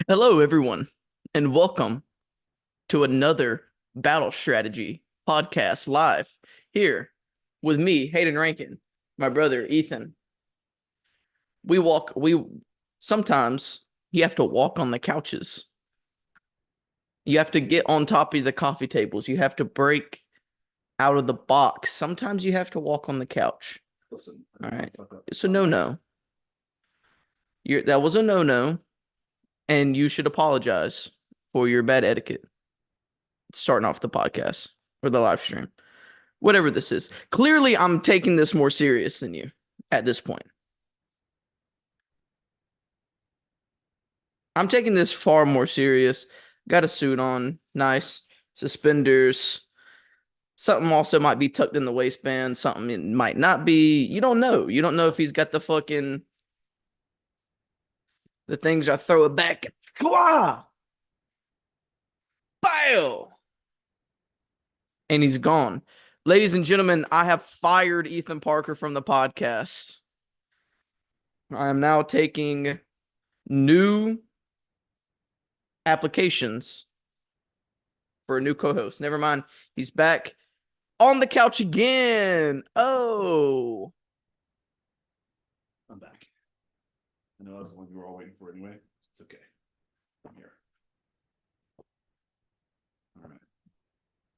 Hello, everyone, and welcome to another Battle Strategy podcast live here with me, Hayden Rankin, my brother, Ethan. We sometimes you have to walk on the couches. You have to get on top of the coffee tables. You have to break out of the box. Sometimes you have to walk on the couch. Listen, all right. It's a no-no. That was a no-no, and you should apologize for your bad etiquette. Starting off the podcast or the live stream, whatever this is. Clearly, I'm taking this more serious than you at this point. I'm taking this far more serious. Got a suit on, nice suspenders. Something also might be tucked in the waistband. Something it might not be. You don't know. You don't know if he's got the things I throw it back. Kawah! Bow! And he's gone. Ladies and gentlemen, I have fired Ethan Parker from the podcast. I am now taking new applications for a new co-host. Never mind. He's back on the couch again. Oh. I'm back. I know that's the one you were all waiting for anyway. It's okay. I'm here. All right.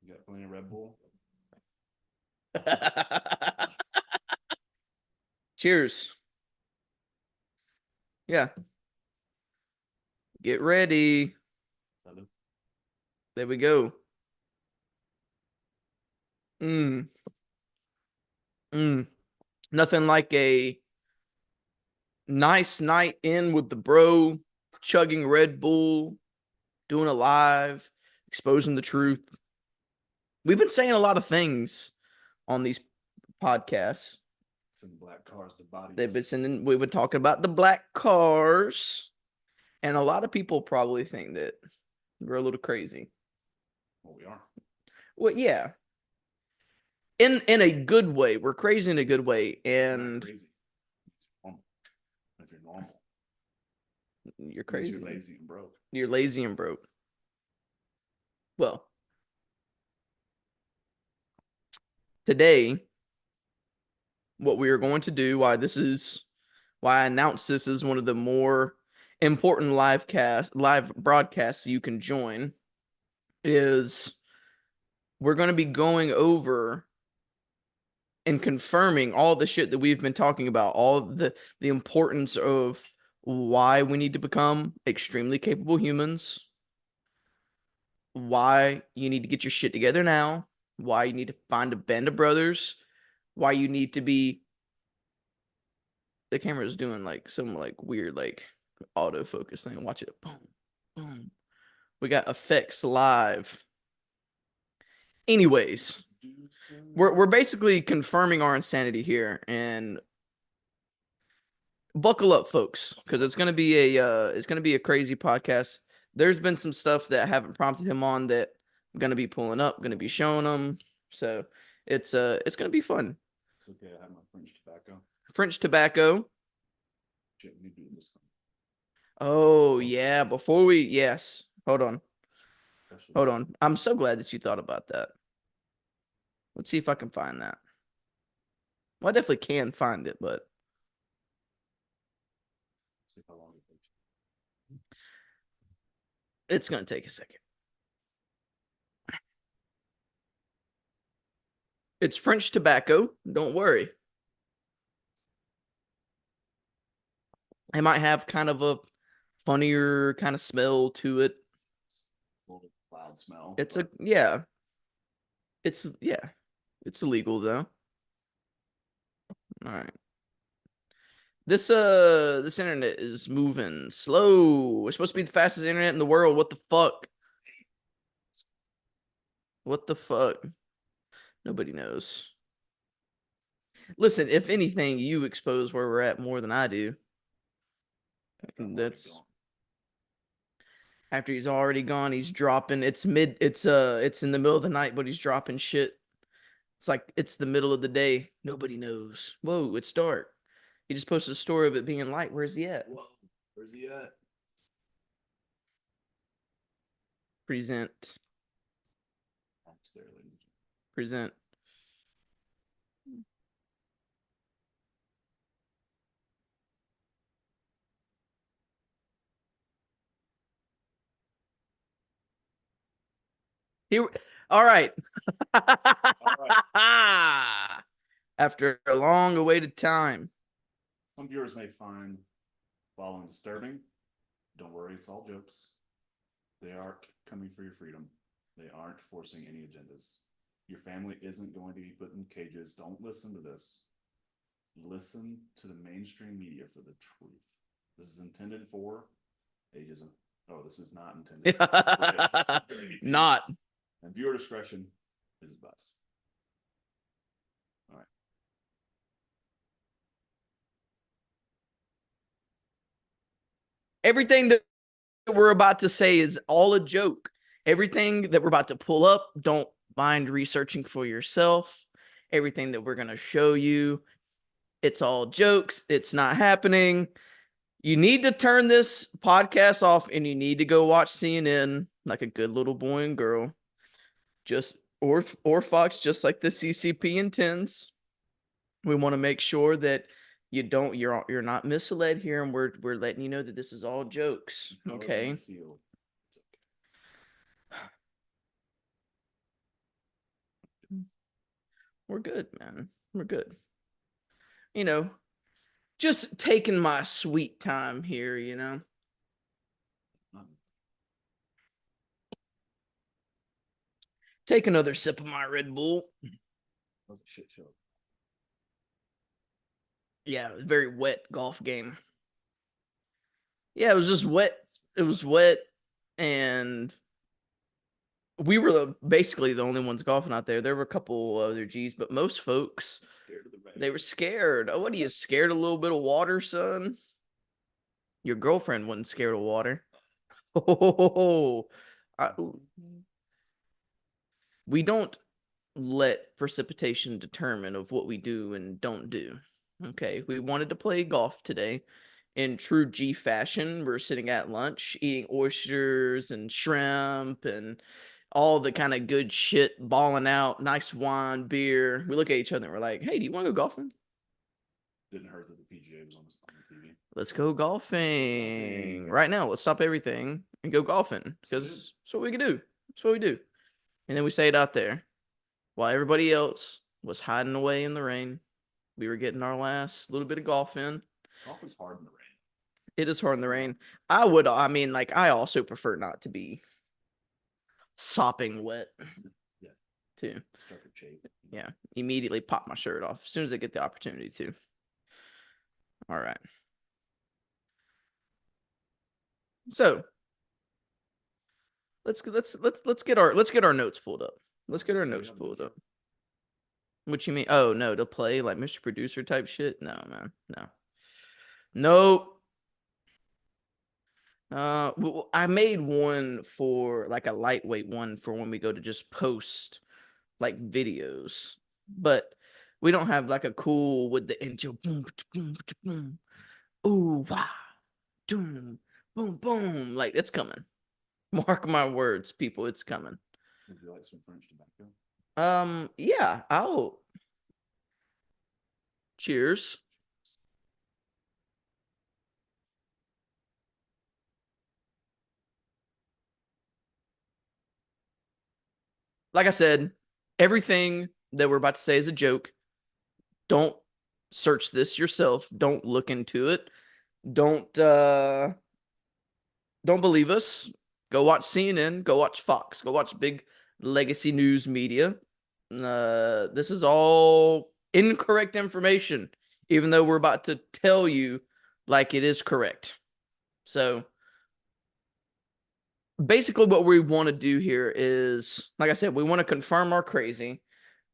You got plenty of Red Bull? Cheers. Yeah. Get ready. There we go. Nothing like a nice night in with the bro, chugging Red Bull, doing a live, exposing the truth. We've been saying a lot of things on these podcasts. Some black cars, the bodies. They've been sending. We were talking about the black cars, and a lot of people probably think that we're a little crazy. Well, we are. Well, yeah. In a good way, we're crazy in a good way, and crazy. If you're normal, you're crazy. You're lazy and broke. You're lazy and broke. Well, today, what we are going to do, why I announced this is one of the more important live broadcasts you can join, is we're going to be going over and confirming all the shit that we've been talking about, all the importance of why we need to become extremely capable humans, why you need to get your shit together now, why you need to find a band of brothers, why you need to be. The camera's doing like some like weird like autofocus thing. Watch it. Boom, boom. We got effects live. Anyways, we're basically confirming our insanity here, and buckle up, folks, because it's gonna be a crazy podcast. There's been some stuff that I haven't prompted him on that I'm gonna be pulling up, gonna be showing him. So it's gonna be fun. It's okay. I have my French tobacco. French tobacco. Shit, we do this one. Oh yeah. Before we yes. Hold on. Hold on. I'm so glad that you thought about that. Let's see if I can find that. Well, I definitely can find it, but see how long it takes. It's gonna take a second. It's French tobacco. Don't worry. It might have kind of a funnier kind of smell to it. A little loud smell. It's It's illegal though. All right. This internet is moving slow. It's supposed to be the fastest internet in the world. What the fuck? What the fuck? Nobody knows. Listen, if anything, you expose where we're at more than I do. That's after he's already gone. He's dropping. It's in the middle of the night, but he's dropping shit. It's like it's the middle of the day. Nobody knows. Whoa, it's dark. He just posted a story of it being light. Where's he at? Whoa, where's he at? Present. That's there, ladies and gentlemen. Present. Here, all right. After a long awaited time. Some viewers may find following disturbing. Don't worry, it's all jokes. They aren't coming for your freedom. They aren't forcing any agendas. Your family isn't going to be put in cages. Don't listen to this. Listen to the mainstream media for the truth. This is intended for ageism. Oh, this is not intended. Not. And viewer discretion is advised. All right. Everything that we're about to say is all a joke. Everything that we're about to pull up, don't mind researching for yourself. Everything that we're going to show you, it's all jokes. It's not happening. You need to turn this podcast off and you need to go watch CNN like a good little boy and girl. Just or Fox, just like the CCP intends. We want to make sure that you're not misled here, and we're letting you know that this is all jokes. Okay. We're good, man. We're good. You know, just taking my sweet time here, you know. Take another sip of my Red Bull. That was a shit show. Yeah, it was a very wet golf game. Yeah, it was just wet. It was wet, and we were basically the only ones golfing out there. There were a couple other G's, but most folks, they were scared. Oh, what are you scared? A little bit of water, son? Your girlfriend wasn't scared of water. Oh, we don't let precipitation determine of what we do and don't do. Okay, we wanted to play golf today in true G fashion. We're sitting at lunch eating oysters and shrimp and all the kind of good shit, balling out, nice wine, beer. We look at each other and we're like, hey, do you want to go golfing? Didn't hurt that the PGA was on the TV. Let's go golfing right now. Let's stop everything and go golfing because that's what we can do. That's what we do. And then we stayed out there while everybody else was hiding away in the rain. We were getting our last little bit of golf in. Golf is hard in the rain. It is hard in the rain. I also prefer not to be sopping wet. Yeah. Too. Start to chafe. Yeah. Immediately pop my shirt off as soon as I get the opportunity to. All right. So let's get our notes pulled up. Let's get our notes pulled up. What you mean? Oh no, to play like Mr. Producer type shit? No, man. No. Nope. Well, I made one for like a lightweight one for when we go to just post like videos, but we don't have like a cool with the intro. Boom, boom, boom. Ooh, wow. Boom, boom, boom. Like it's coming. Mark my words, people. It's coming. Would you like some French tobacco? Yeah, I'll. Cheers. Like I said, everything that we're about to say is a joke. Don't search this yourself. Don't look into it. Don't believe us. Go watch CNN. Go watch Fox. Go watch big legacy news media. This is all incorrect information, even though we're about to tell you like it is correct. So basically what we want to do here is, like I said, we want to confirm our crazy.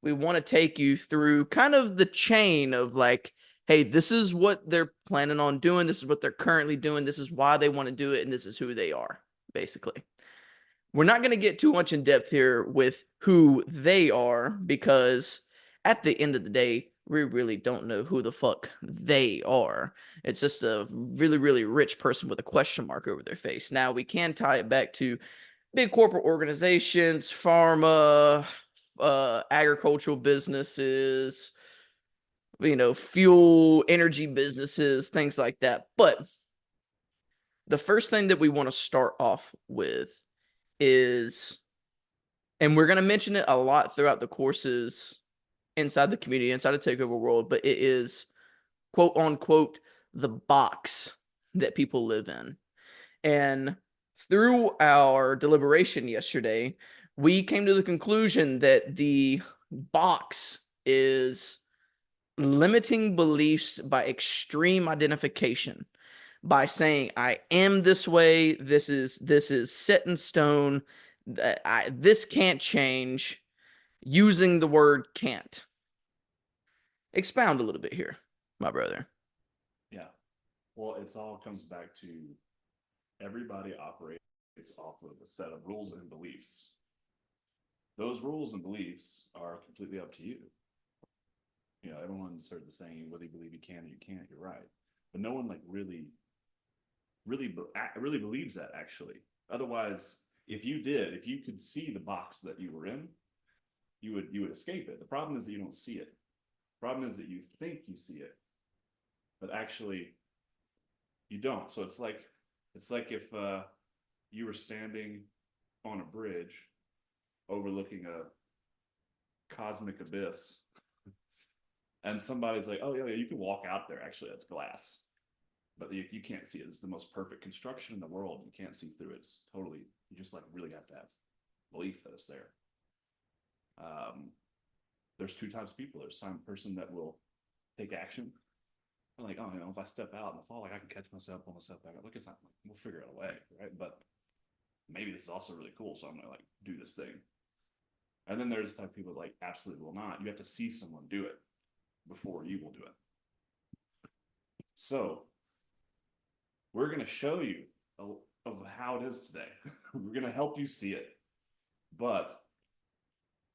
We want to take you through kind of the chain of like, hey, this is what they're planning on doing. This is what they're currently doing. This is why they want to do it. And this is who they are, basically. We're not going to get too much in depth here with who they are because at the end of the day, we really don't know who the fuck they are. It's just a really, really rich person with a question mark over their face. Now, we can tie it back to big corporate organizations, pharma, agricultural businesses, fuel, energy businesses, things like that. But the first thing that we want to start off with is, and we're going to mention it a lot throughout the courses inside the community, inside the takeover world, but it is quote unquote the box that people live in. And through our deliberation yesterday, we came to the conclusion that the box is limiting beliefs by extreme identification, by saying I am this way, this is set in stone, that this can't change, using the word can't. Expound a little bit here, my brother. Yeah. Well, it's all comes back to everybody operates off of a set of rules and beliefs. Those rules and beliefs are completely up to you. Everyone's heard the saying, whether you believe you can or you can't, you're right. But no one really believes that, actually. Otherwise, if you could see the box that you were in, you would escape it. The problem is that you don't see it. The problem is that you think you see it, but actually you don't. So it's like if you were standing on a bridge overlooking a cosmic abyss, and somebody's like, "Oh yeah, you can walk out there. Actually, that's glass." But you can't see it. It's the most perfect construction in the world. You can't see through it. It's totally, you just really have to have belief that it's there. There's two types of people. There's some person that will take action. I'm like, oh, if I step out in the fall, I can catch myself, pull myself back up. Look, it's not, we'll figure it a way, right? But maybe this is also really cool, so I'm gonna do this thing. And then there's the type of people that absolutely will not. You have to see someone do it before you will do it. So we're going to show you of how it is today. We're going to help you see it, but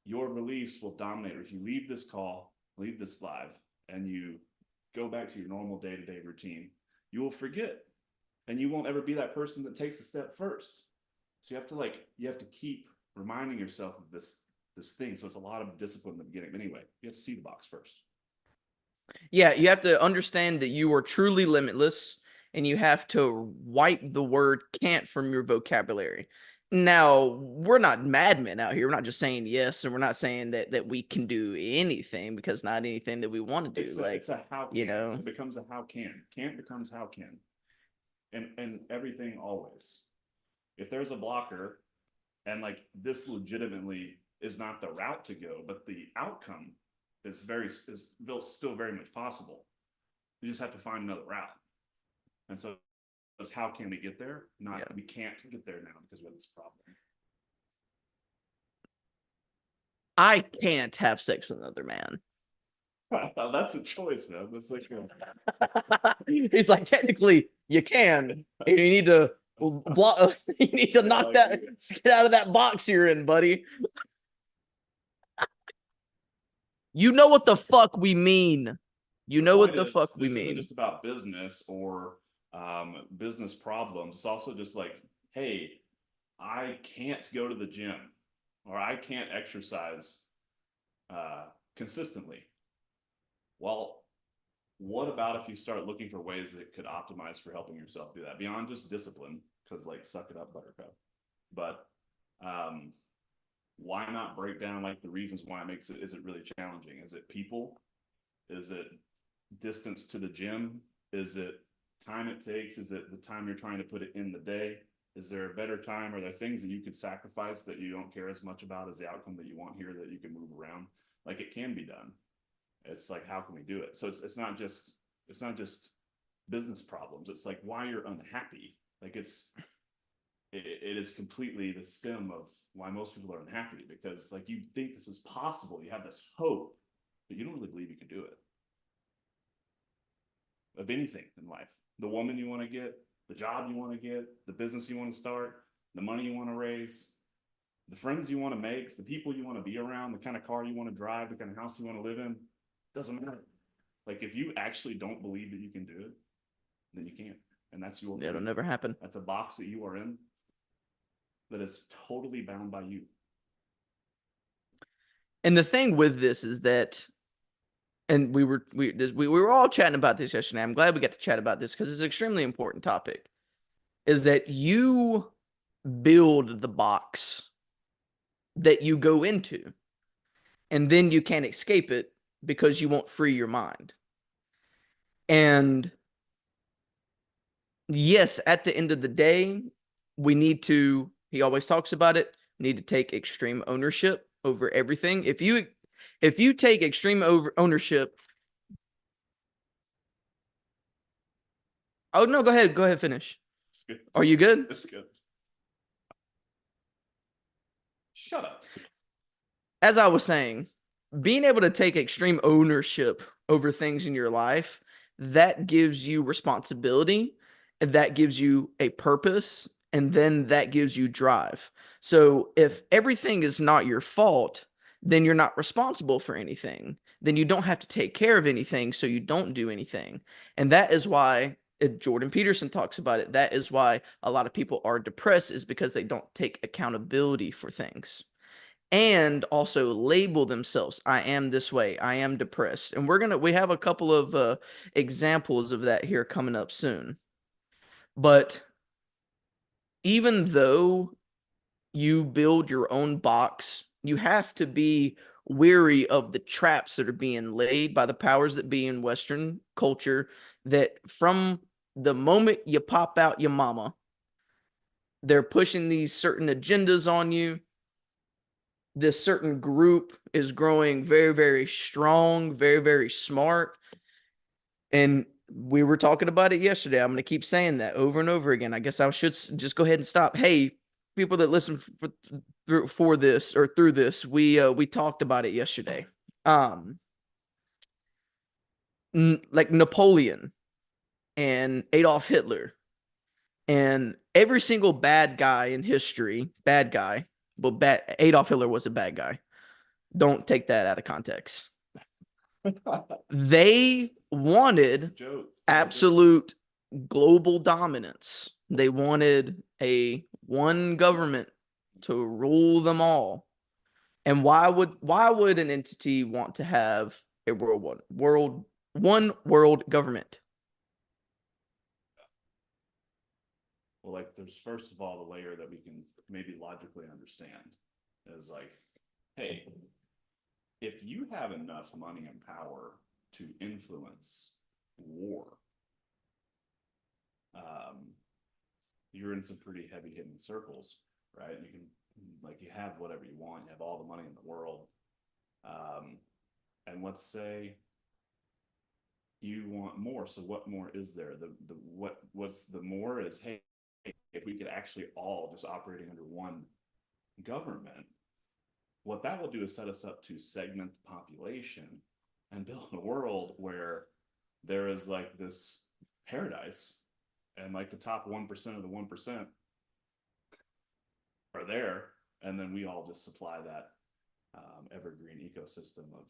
your beliefs will dominate. If you leave this call, leave this live, and you go back to your normal day-to-day routine, you will forget, and you won't ever be that person that takes a step first. So you have to keep reminding yourself of this thing. So it's a lot of discipline in the beginning. But anyway, you have to see the box first. Yeah, you have to understand that you are truly limitless, and you have to wipe the word can't from your vocabulary. Now, we're not madmen out here. We're not just saying yes, and we're not saying that we can do anything, because not anything that we want to do. It's a how can. you know, It becomes a how can. Can't becomes how can. And everything always. If there's a blocker, and this legitimately is not the route to go, but the outcome is still very much possible. You just have to find another route. And so it's how can we get there? We can't get there now because we have this problem. I can't have sex with another man. That's a choice, man. That's He's like, technically, you can. You need to block. You need to knock that. Get out of that box you're in, buddy. You know what the fuck we mean. You know what the fuck we mean. This isn't just about business or business problems. It's also just hey, I can't go to the gym, or I can't exercise consistently. Well, what about if you start looking for ways that could optimize for helping yourself do that beyond just discipline? Because suck it up, buttercup. But why not break down the reasons why it makes it? Is it really challenging? Is it people? Is it distance to the gym? Is it time it takes? Is it the time you're trying to put it in the day? Is there a better time? Are there things that you could sacrifice that you don't care as much about as the outcome that you want here, that you can move around? It can be done. It's how can we do it? So it's not just business problems. It's why you're unhappy. It is completely the stem of why most people are unhappy, because you think this is possible. You have this hope, but you don't really believe you can do it. Of anything in life, the woman you want to get, the job you want to get, the business you want to start, the money you want to raise, the friends you want to make, the people you want to be around, the kind of car you want to drive, the kind of house you want to live in, doesn't matter. If you actually don't believe that you can do it, then you can't. And that's your It'll never happen. That's a box that you are in. that is totally bound by you. And the thing with this is that, and we were all chatting about this yesterday. I'm glad we got to chat about this because it's an extremely important topic. Is that you build the box that you go into, and then you can't escape it because you won't free your mind. And yes, at the end of the day, we need to, he always talks about it, need to take extreme ownership over everything. If you take extreme ownership, oh no, go ahead, finish. It's good. Are you good? It's good. Shut up. As I was saying, being able to take extreme ownership over things in your life, that gives you responsibility, and that gives you a purpose, and then that gives you drive. So if everything is not your fault, then you're not responsible for anything. Then you don't have to take care of anything, so you don't do anything. And that is why Jordan Peterson talks about it. That is why a lot of people are depressed, is because they don't take accountability for things and also label themselves. I am this way. I am depressed. And we have a couple of examples of that here coming up soon. But even though you build your own box, you have to be weary of the traps that are being laid by the powers that be in Western culture, that from the moment you pop out your mama, they're pushing these certain agendas on you. This certain group is growing very, very strong, very, very smart. And we were talking about it yesterday. I'm going to keep saying that over and over again. I guess I should just go ahead and stop. Hey, people that listen for this or through this, we talked about it yesterday. Like Napoleon and Adolf Hitler and every single bad guy in history, bad guy. Well, Adolf Hitler was a bad guy. Don't take that out of context. They wanted absolute global dominance. They wanted a one government to rule them all. And why would an entity want to have a one world government? Well, like, there's first of all the layer that we can maybe logically understand is like, hey, if you have enough money and power to influence war, you're in some pretty heavy hitting circles, right? You can, like, you have whatever you want, you have all the money in the world. And let's say you want more. So what more is there? What's the more is, hey, if we could actually all just operating under one government, what that will do is set us up to segment the population and build a world where there is like this paradise, and like the top 1% of the 1% are there, and then we all just supply that evergreen ecosystem of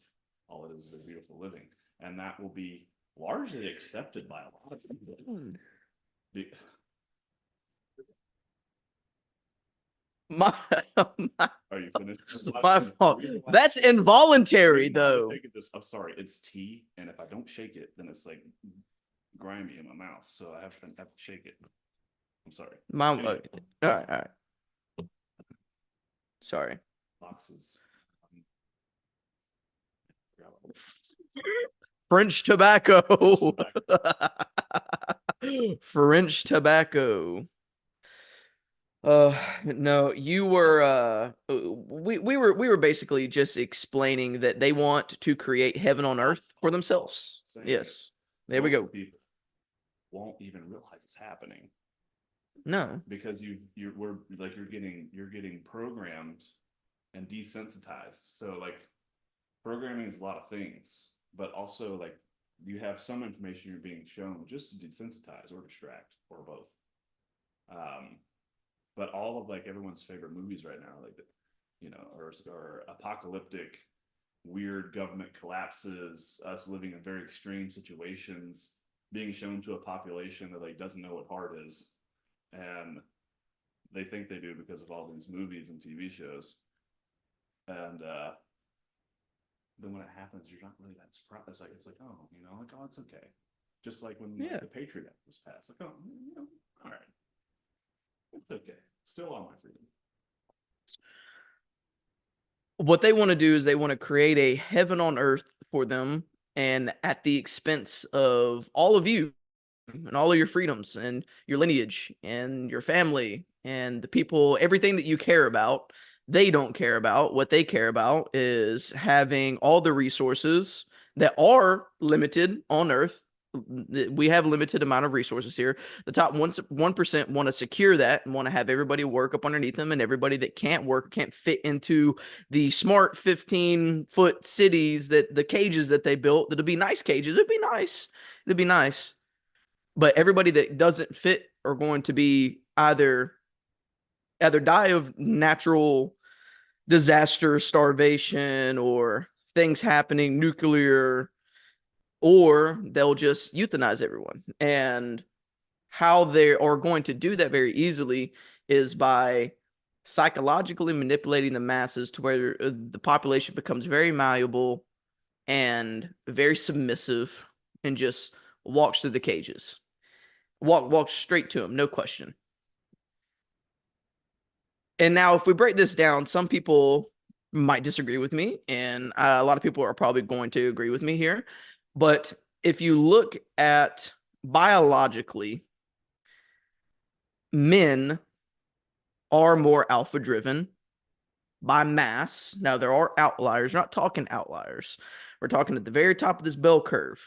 all it is beautiful living, and that will be largely accepted by a lot of people. My, Are you finished? my fault. That's involuntary, though. I'm sorry, it's tea, and if I don't shake it, then it's like grimy in my mouth, so I have to shake it. I'm sorry. Anyway. All right. Sorry. Boxes. French tobacco. French tobacco. No, you were we were basically just explaining that they want to create heaven on earth for themselves. Yes. There we go. People won't even realize it's happening. No. Because you're getting programmed and desensitized. So like, programming is a lot of things, but also like you have some information you're being shown just to desensitize or distract or both. But all of like everyone's favorite movies right now, like, or apocalyptic, weird government collapses, us living in very extreme situations, being shown to a population that like doesn't know what hard is, and They think they do because of all these movies and TV shows. And then when it happens, you're not really that surprised. It's like, oh, like, oh, it's okay. Just like when Yeah. the Patriot Act was passed, like, oh, all right, it's okay. Still on my freedom. What they want to do is they want to create a heaven on earth for them, and at the expense of all of you and all of your freedoms and your lineage and your family and the people, everything that you care about, they don't care about. What they care about is having all the resources that are limited on Earth. We have a limited amount of resources here. The top 1% want to secure that and want to have everybody work up underneath them, and everybody that can't work, can't fit into the smart 15-foot cities, that the cages that they built, that'll be nice cages. It'd be nice. It'd be nice. But everybody that doesn't fit are going to be either die of natural disaster, starvation, or things happening, nuclear, or they'll just euthanize everyone. And how they are going to do that very easily is by psychologically manipulating the masses to where the population becomes very malleable and very submissive and just walks through the cages. Walk straight to them, no question. And now, if we break this down, some people might disagree with me, and a lot of people are probably going to agree with me here. But if you look at biologically, men are more alpha driven by mass. Now, there are outliers. We're not talking outliers. We're talking at the very top of this bell curve.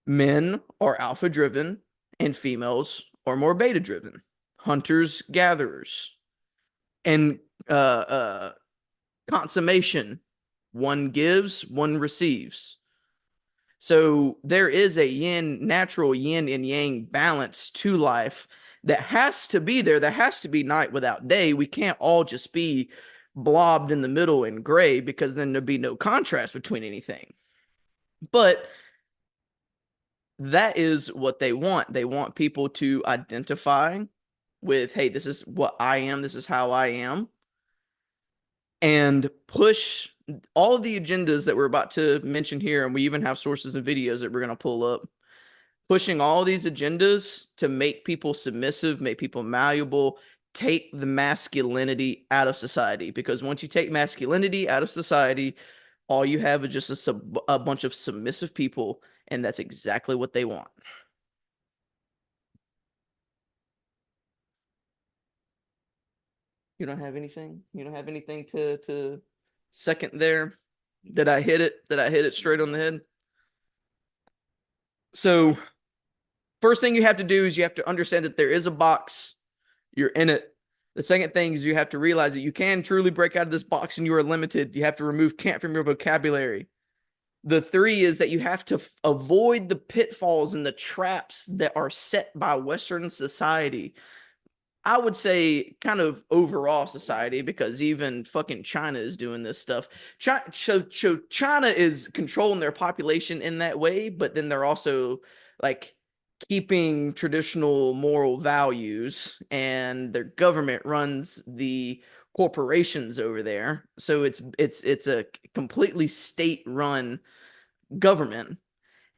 Men are alpha driven and females are more beta driven. Hunters, gatherers. And consummation, one gives, one receives. So there is a natural yin and yang balance to life that has to be there. There has to be night without day. We can't all just be blobbed in the middle in gray, because then there'd be no contrast between anything. But that is what they want. They want people to identify with, hey, this is what I am, this is how I am, and push all of the agendas that we're about to mention here. And we even have sources and videos that we're going to pull up, pushing all these agendas to make people submissive, make people malleable, take the masculinity out of society. Because once you take masculinity out of society, all you have is just a bunch of submissive people, and that's exactly what they want. You don't have anything? You don't have anything to second there? Did I hit it? Did I hit it straight on the head? So first thing you have to do is you have to understand that there is a box. You're in it. The second thing is you have to realize that you can truly break out of this box and you are limited. You have to remove can't from your vocabulary. The three is that you have to avoid the pitfalls and the traps that are set by Western society. I would say kind of overall society, because even fucking China is doing this stuff. China is controlling their population in that way, but then they're also like keeping traditional moral values, and their government runs the corporations over there. So it's a completely state-run government,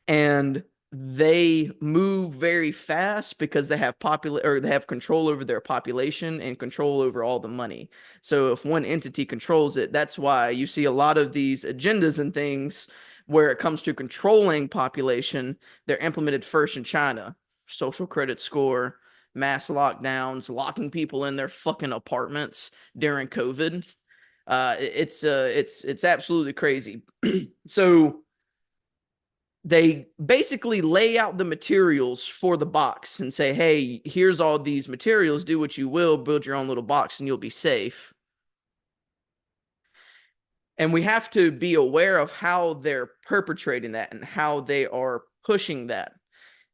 and they move very fast because they have they have control over their population and control over all the money. So if one entity controls it, that's why you see a lot of these agendas and things where it comes to controlling population, they're implemented first in China. Social credit score, mass lockdowns, locking people in their fucking apartments during COVID. It's absolutely crazy. So they basically lay out the materials for the box and say, hey, here's all these materials, do what you will, build your own little box and you'll be safe. And we have to be aware of how they're perpetrating that and how they are pushing that.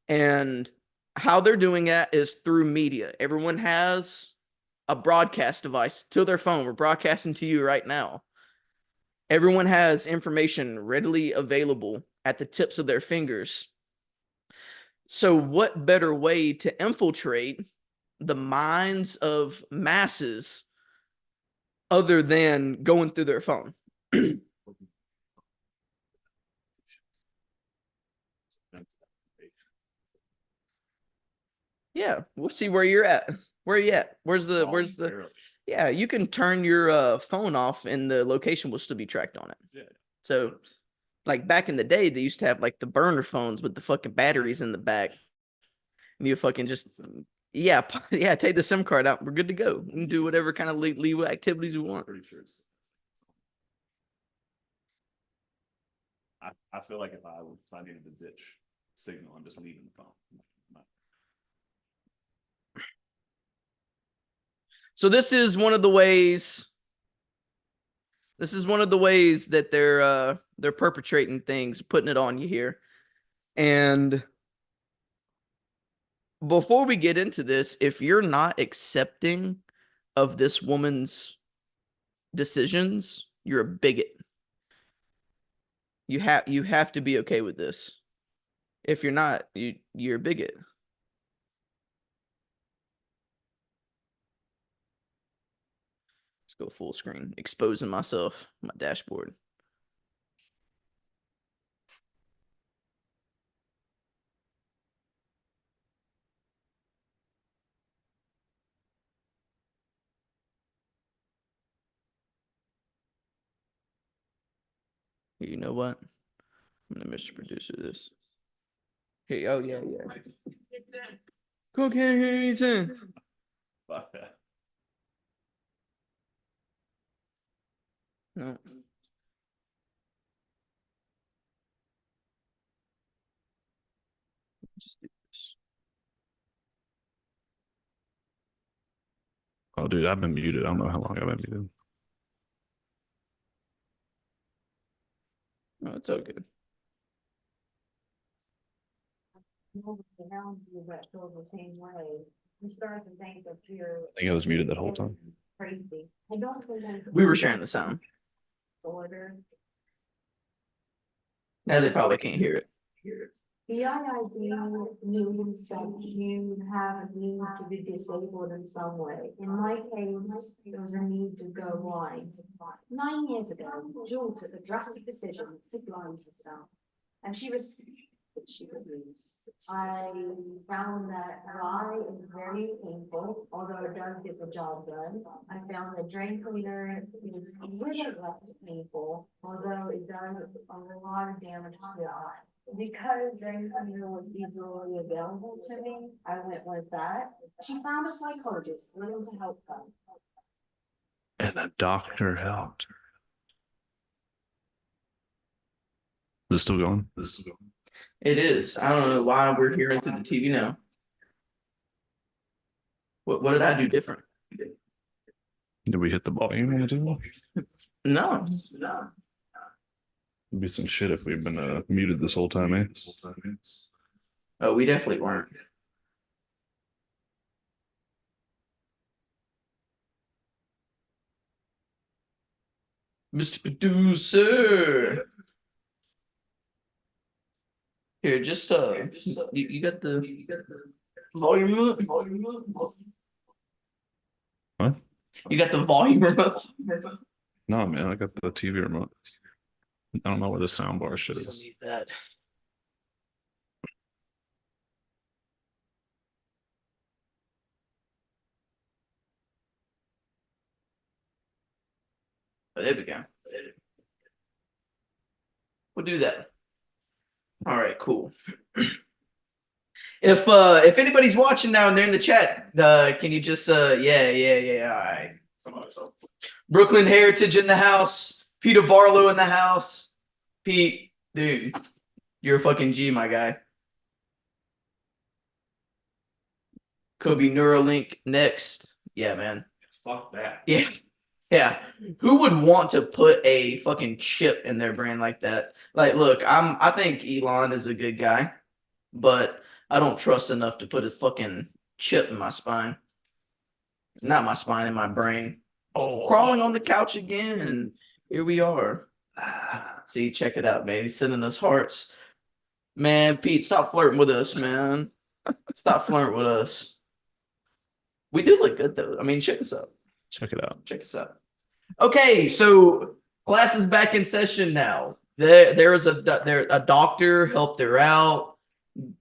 And how they're doing that is through media. Everyone has a broadcast device to their phone. We're broadcasting to you right now. Everyone has information readily available at the tips of their fingers. So what better way to infiltrate the minds of masses other than going through their phone. Yeah, we'll see where you're at. Where are you at? Where's the yeah, you can turn your phone off and the location will still be tracked on it. Yeah. So like back in the day, they used to have like the burner phones with the fucking batteries in the back. And you fucking just yeah, yeah, take the SIM card out. We're good to go. We can do whatever kind of legal activities we want. Pretty sure it's. I feel like if I needed to ditch signal, I'm just leaving the phone. So this is one of the ways. This is one of the ways that they're perpetrating things, putting it on you here. And before we get into this, if you're not accepting of this woman's decisions, you're a bigot. You have to be okay with this. If you're not, you're a bigot. Let's go full screen, exposing myself, my dashboard. You know what? I'm gonna Mr. Producer this. Hey, oh yeah. Cocaine 10. No. Just do this. Oh, dude, I've been muted. I don't know how long I've been muted. No, it's all good. Around you that feel the same way. You start to think that you're I think I was muted that whole time. crazy. I don't think We were sharing the sound. order. Now they probably can't hear it. The IID means that you have a need to be disabled in some way. In my case, there was a need to go blind. 9 years ago, Jewel took a drastic decision to blind herself. And she refused. I found that lie is very painful, although it does get the job done. I found that drain cleaner is really less painful, although it does a lot of damage to the eye. Because drain cleaner was easily available to me, I went with that. She found a psychologist willing to help her. And a doctor helped. Is it still going? It is. I don't know why we're hearing through the TV now. What did I do different? Did we hit the volume on the table? No. It'd be some shit if we've been muted this whole time, eh? Oh, we definitely weren't. Mr. Producer. Here, just you got the volume up? What? You got the volume up? No, man, I got the TV remote. I don't know where the soundbar shit is. Need that. Oh, there we go. We'll do that. All right, cool. If anybody's watching now and they're in the chat, can you just yeah, all right. Brooklyn Heritage in the house. Peter Barlow in the house. Pete, dude, you're a fucking G, my guy. Kobe Neuralink next. Yeah, man. Fuck that. Yeah. Yeah. Who would want to put a fucking chip in their brain like that? Like, look, I think Elon is a good guy, but I don't trust enough to put a fucking chip in my spine. Not my spine, in my brain. Oh, crawling on the couch again, and here we are. See, check it out, man. He's sending us hearts. Man, Pete, stop flirting with us, man. Stop flirting with us. We do look good though. I mean, check us out. Check it out. Check us out. Okay, so class is back in session now. There was a doctor helped her out.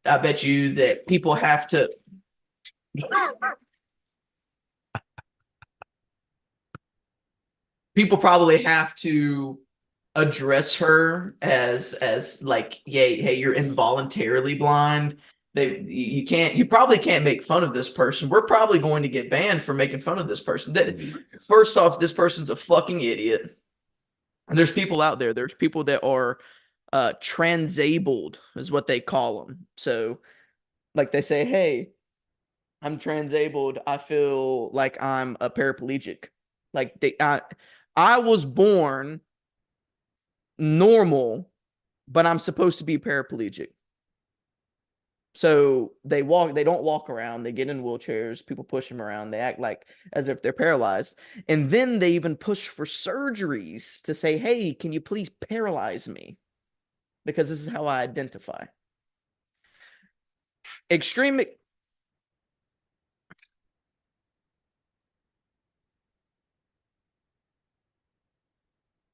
I bet you that people have to. People probably have to address her as like, hey, you're involuntarily blind. You probably can't make fun of this person. We're probably going to get banned for making fun of this person. First off, this person's a fucking idiot. And there's people out there. There's people that are transabled, is what they call them. So, like they say, hey, I'm transabled. I feel like I'm a paraplegic. Like I was born normal, but I'm supposed to be paraplegic. So they don't walk around, they get in wheelchairs, people push them around, they act like as if they're paralyzed. And then they even push for surgeries to say, hey, can you please paralyze me? Because this is how I identify. Extreme.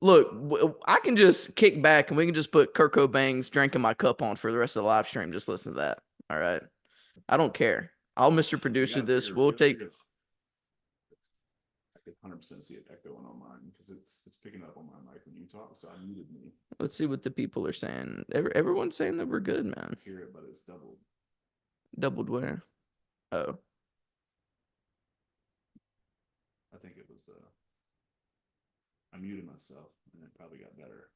Look, I can just kick back and we can just put Kurt Cobain's Drinking My Cup on for the rest of the live stream. Just listen to that. All right. I don't care. I'll Mr. Producer this. We'll take. I could 100% see it echoing on mine because it's picking up on my mic when you talk. So I muted me. Let's see what the people are saying. Everyone's saying that we're good, man. I hear it, but it's doubled. Doubled where? Oh. I think it was. I muted myself, and it probably got better.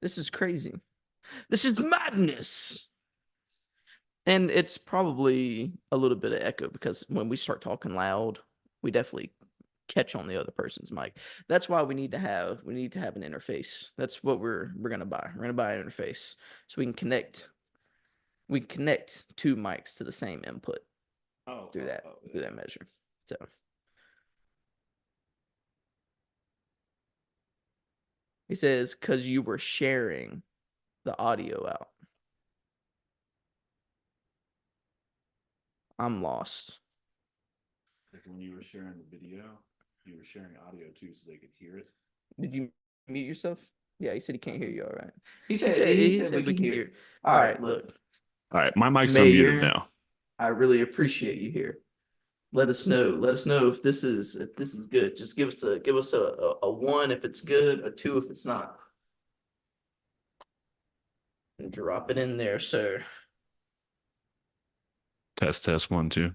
This is crazy. This is madness. And it's probably a little bit of echo because when we start talking loud, we definitely catch on the other person's mic. That's why we need to have an interface. That's what we're gonna buy. We're gonna buy an interface so we can connect. We can connect two mics to the same input through that measure. So he says, because you were sharing the audio out. I'm lost. Like when you were sharing the video, you were sharing audio too, so they could hear it. Did you mute yourself? Yeah, he said he can't hear you. All right. He said we can hear. All right, look. All right, my mic's Mayor, unmuted now. I really appreciate you here. Let us know. Let us know if this is good. Just give us a 1 if it's good, a 2 if it's not. And drop it in there, sir. Test 1 2.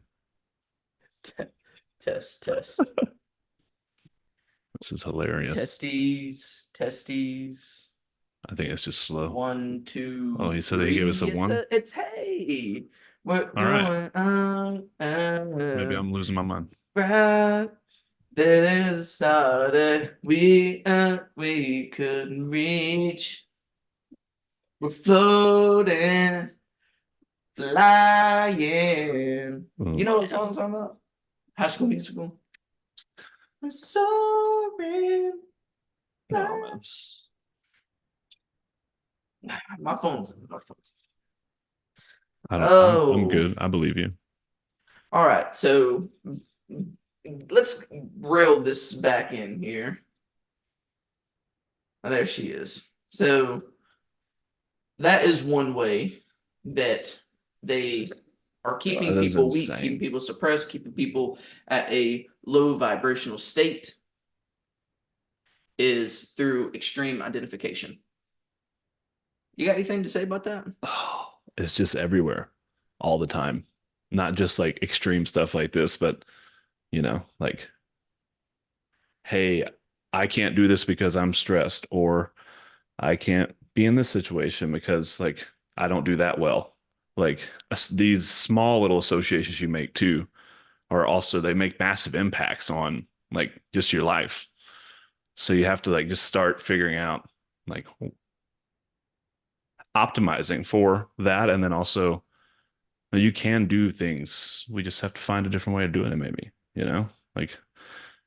Test. This is hilarious. Testes. I think it's just slow. 1 2. Oh, he said he gave us a 1. It's hey. We're all right. On. Maybe I'm losing my mind. Right. There's a star that we couldn't reach. We're floating, flying. You know what song I'm talking about? High School Musical. We're soaring. No, man. My phone's. I'm good. I believe you. All right, so let's reel this back in here. Oh, there she is. So that is one way that they are keeping people weak, keeping people suppressed, keeping people at a low vibrational state is through extreme identification. You got anything to say about that? Oh, it's just everywhere all the time. Not just like extreme stuff like this, but like, hey, I can't do this because I'm stressed, or I can't be in this situation because like I don't do that well. Like these small little associations you make too are also, they make massive impacts on like just your life. So you have to like just start figuring out like optimizing for that. And then also you can do things. We just have to find a different way of doing it, maybe, like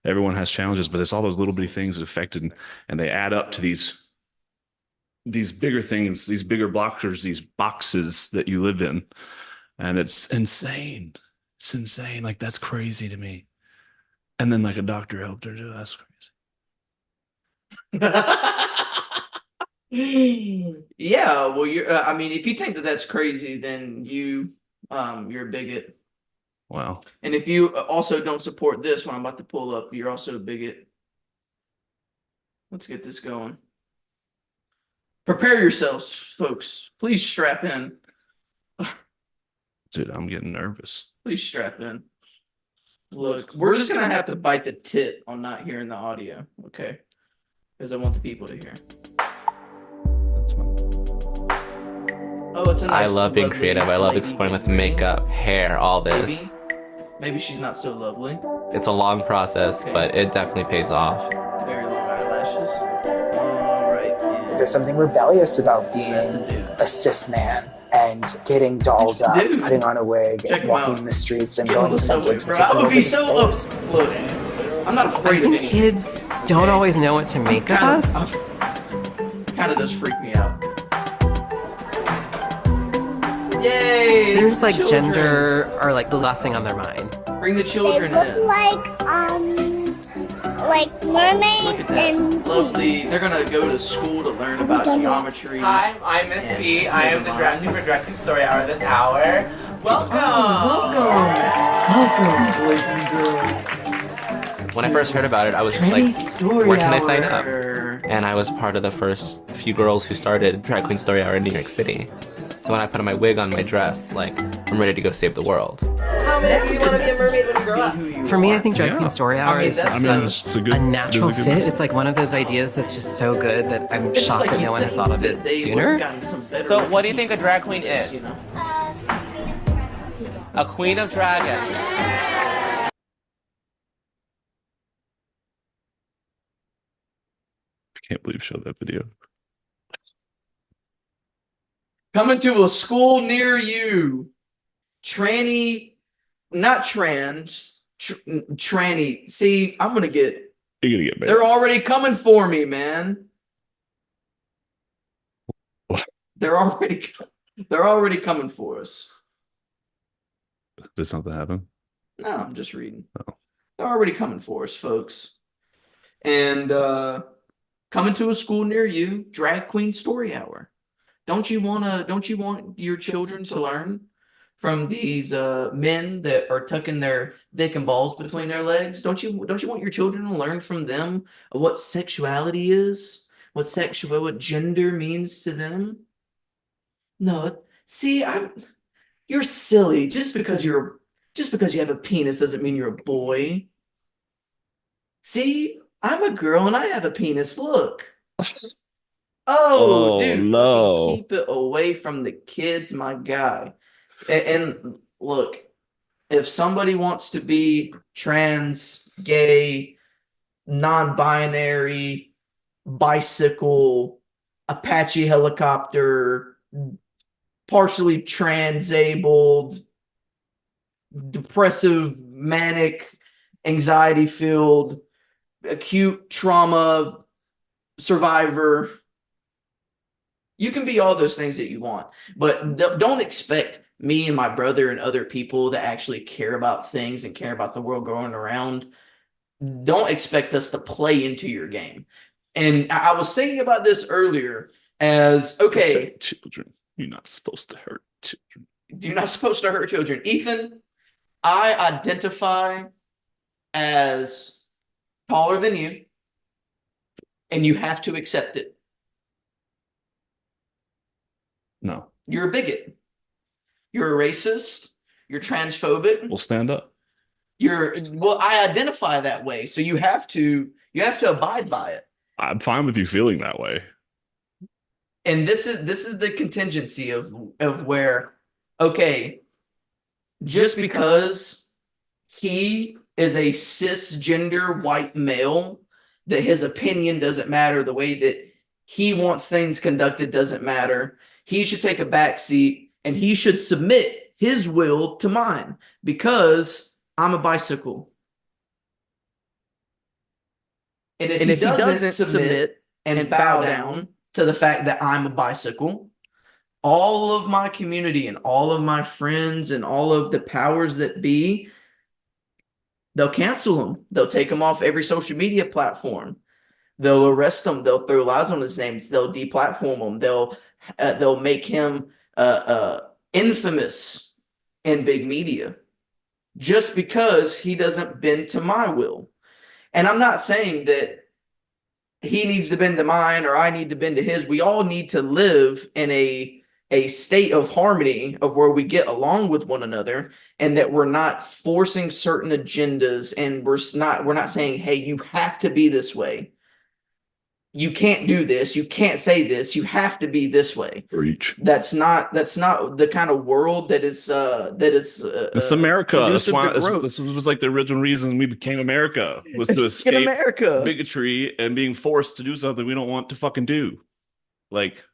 everyone has challenges, but it's all those little bitty things that affected and they add up to these. these bigger things, these bigger blockers, these boxes that you live in. And it's insane. It's insane. Like, that's crazy to me. And then like a doctor helped her do. That's crazy. Yeah, well, you're. I mean, if you think that that's crazy, then you're a bigot. Wow. And if you also don't support this, when I'm about to pull up, you're also a bigot. Let's get this going. Prepare yourselves, folks. Please strap in. Dude, I'm getting nervous. Please strap in. Look, we're just gonna have to bite the tit on not hearing the audio, okay? Because I want the people to hear. That's fine. Oh, it's a nice, I love being lovely creative. I love lady exploring with in green. makeup, hair, all this. Maybe she's not so lovely. It's a long process, Okay. but it definitely pays off. Very long eyelashes. All right. And There's something rebellious about being that's a dude. a cis man and getting dolled That's up, a dude. putting on a wig, Check and him walking out. the streets and Get on going the to subway, gigs and bro. I taking would over be the so. space. Look, I'm not I afraid of think anything. kids don't always know what to make of us. Kind of does freak me out. Yay! Things like children. gender are like the last thing on their mind. Bring the They children look in. like Look mermaids at that. and Lovely. They're gonna go to school to learn about geometry. Hi, I'm Miss and B. I am the never mind. director for Drag Queen Story Hour this hour. Welcome! Welcome, boys and girls. When I first heard about it, I was just like, Story where can I sign up? Hour. and I was part of the first few girls who started Drag Queen Story Hour in New York City. So when I put on my wig on my dress, like, I'm ready to go save the world. How many of you want to be a mermaid when you grow up? For me, I think Drag Queen Story Hour mean, is that's- just I mean, it's such a good- a it is a natural good fit. message. It's like one of those ideas that's just so good that I'm It's just shocked like that you no one had think thought of that it they sooner. would've gotten some better So what do you think a drag queen is? You know? A queen of dragons. I can't believe you showed that video. Coming to a school near you. Tranny, not trans, tranny. See, I'm gonna get. You're gonna get banned. They're already coming for me, man. What? They're already coming for us. Did something happen? No, I'm just reading. Oh. They're already coming for us, folks. And coming to a school near you, Drag Queen Story Hour. Don't you want your children to learn from these men that are tucking their dick and balls between their legs? Don't you want your children to learn from them what sexuality is? What gender means to them? No, see, you're silly. Just because you have a penis doesn't mean you're a boy. See, I'm a girl and I have a penis. Look. Oh, Oh, dude, no. fucking keep it away from the kids, my guy. And look, if somebody wants to be trans, gay, non-binary, bicycle, Apache helicopter, partially transabled, depressive, manic, anxiety-filled, acute trauma survivor, you can be all those things that you want, but don't expect me and my brother and other people that actually care about things and care about the world going around. Don't expect us to play into your game. And I was thinking about this earlier as, okay, Protect children. You're not supposed to hurt children. you're not supposed to hurt children. Ethan, I identify as taller than you, and you have to accept it. No. You're a bigot. You're a racist. You're transphobic. We'll stand up. I identify that way, so you have to abide by it. I'm fine with you feeling that way. And this is the contingency of where, okay, just because he is a cisgender white male, that his opinion doesn't matter, the way that he wants things conducted doesn't matter. He should take a back seat and he should submit his will to mine because I'm a bicycle. And if he doesn't submit and bow down to the fact that I'm a bicycle, all of my community and all of my friends and all of the powers that be, they'll cancel him. They'll take him off every social media platform. They'll arrest him. They'll throw lies on his names. They'll deplatform him. They'll make him infamous in big media just because he doesn't bend to my will. And I'm not saying that he needs to bend to mine or I need to bend to his. We all need to live in a state of harmony of where we get along with one another and that we're not forcing certain agendas and we're not saying, hey, you have to be this way. You can't do this. You can't say this. You have to be this way. Preach. That's not the kind of world that is It's America. That's conducive why to growth. this was like the original reason we became America, was to In escape America. bigotry and being forced to do something we don't want to fucking do. Like,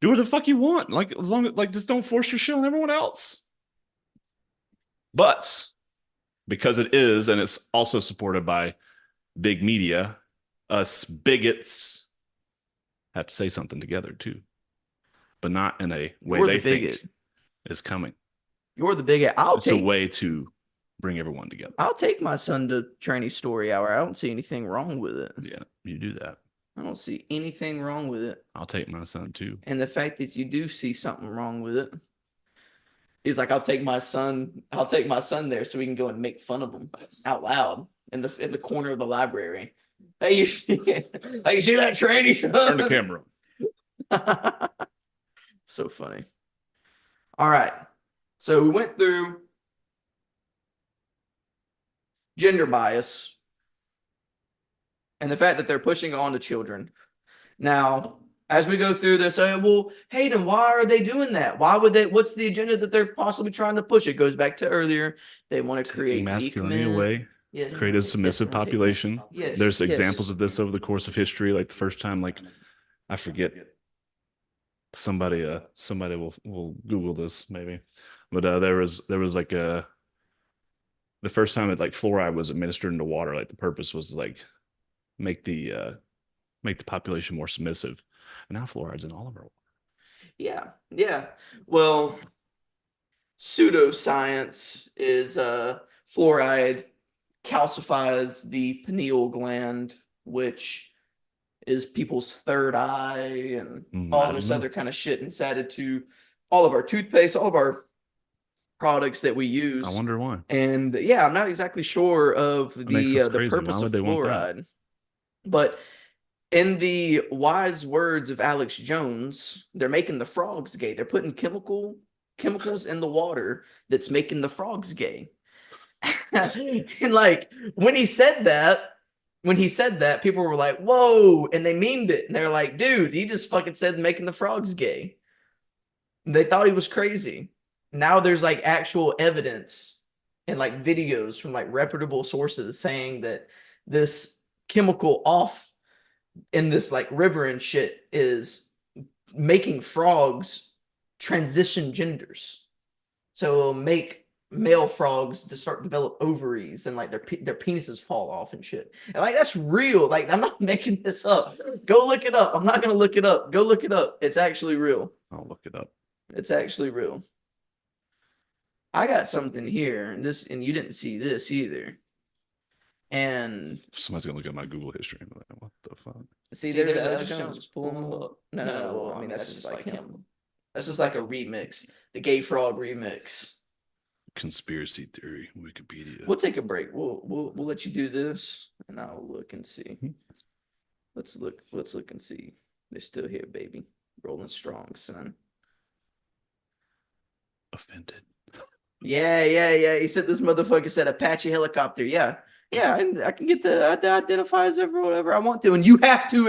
do what the fuck you want. Like, as long as, like, just don't force your shit on everyone else. But because it is, and it's also supported by big media, us bigots have to say something together too, but not in a way You're they the bigot. think is coming. You're the bigot. It's a way to bring everyone together. I'll take my son to Tranny Story Hour. I don't see anything wrong with it. Yeah, you do that. I don't see anything wrong with it. I'll take my son too. And the fact that you do see something wrong with it is like, I'll take my son there so we can go and make fun of him out loud in the corner of the library. Hey, you see that tranny son? Turn the camera on. So funny. All right. So we went through gender bias and the fact that they're pushing on to children. Now, as we go through this, well, Hayden, why are they doing that? Why would they? What's the agenda that they're possibly trying to push? It goes back to earlier. They want to create masculinity away. Yes. Create a submissive population. Yes. There's yes. examples of this over the course of history. Like the first time, like I forget, somebody will Google this maybe, but there was like the first time that like fluoride was administered into water. Like the purpose was to like make the population more submissive, and now fluoride's in all of our water. Yeah. Well, pseudoscience is fluoride calcifies the pineal gland, which is people's third eye and all this other kind of shit inside to all of our toothpaste, all of our products that we use. I wonder why. And yeah, I'm not exactly sure of the purpose of fluoride. But in the wise words of Alex Jones, they're making the frogs gay. They're putting chemicals in the water that's making the frogs gay. And like when he said that, people were like, whoa, and they memed it. And they're like, dude, he just fucking said making the frogs gay. And they thought he was crazy. Now there's like actual evidence and like videos from like reputable sources saying that this chemical off in this like river and shit is making frogs transition genders. So it'll make male frogs to start develop ovaries and like their penises fall off and shit. And like that's real. Like I'm not making this up. Go look it up. I'm not gonna look it up. Go look it up. It's actually real. I'll look it up. It's actually real. I got something here, and you didn't see this either. And somebody's gonna look at my Google history and be like, what the fuck? See, there's Alex Jones. Pull him up. No. Well, I mean, that's just like him. That's just like a remix. The Gay Frog remix. Conspiracy theory, Wikipedia. We'll take a break. We'll let you do this, and I'll look and see. Let's look and see. They're still here, baby. Rolling strong, son. Offended. Yeah. He said this motherfucker said Apache helicopter. Yeah, I can get to identify as whatever I want to. And you have to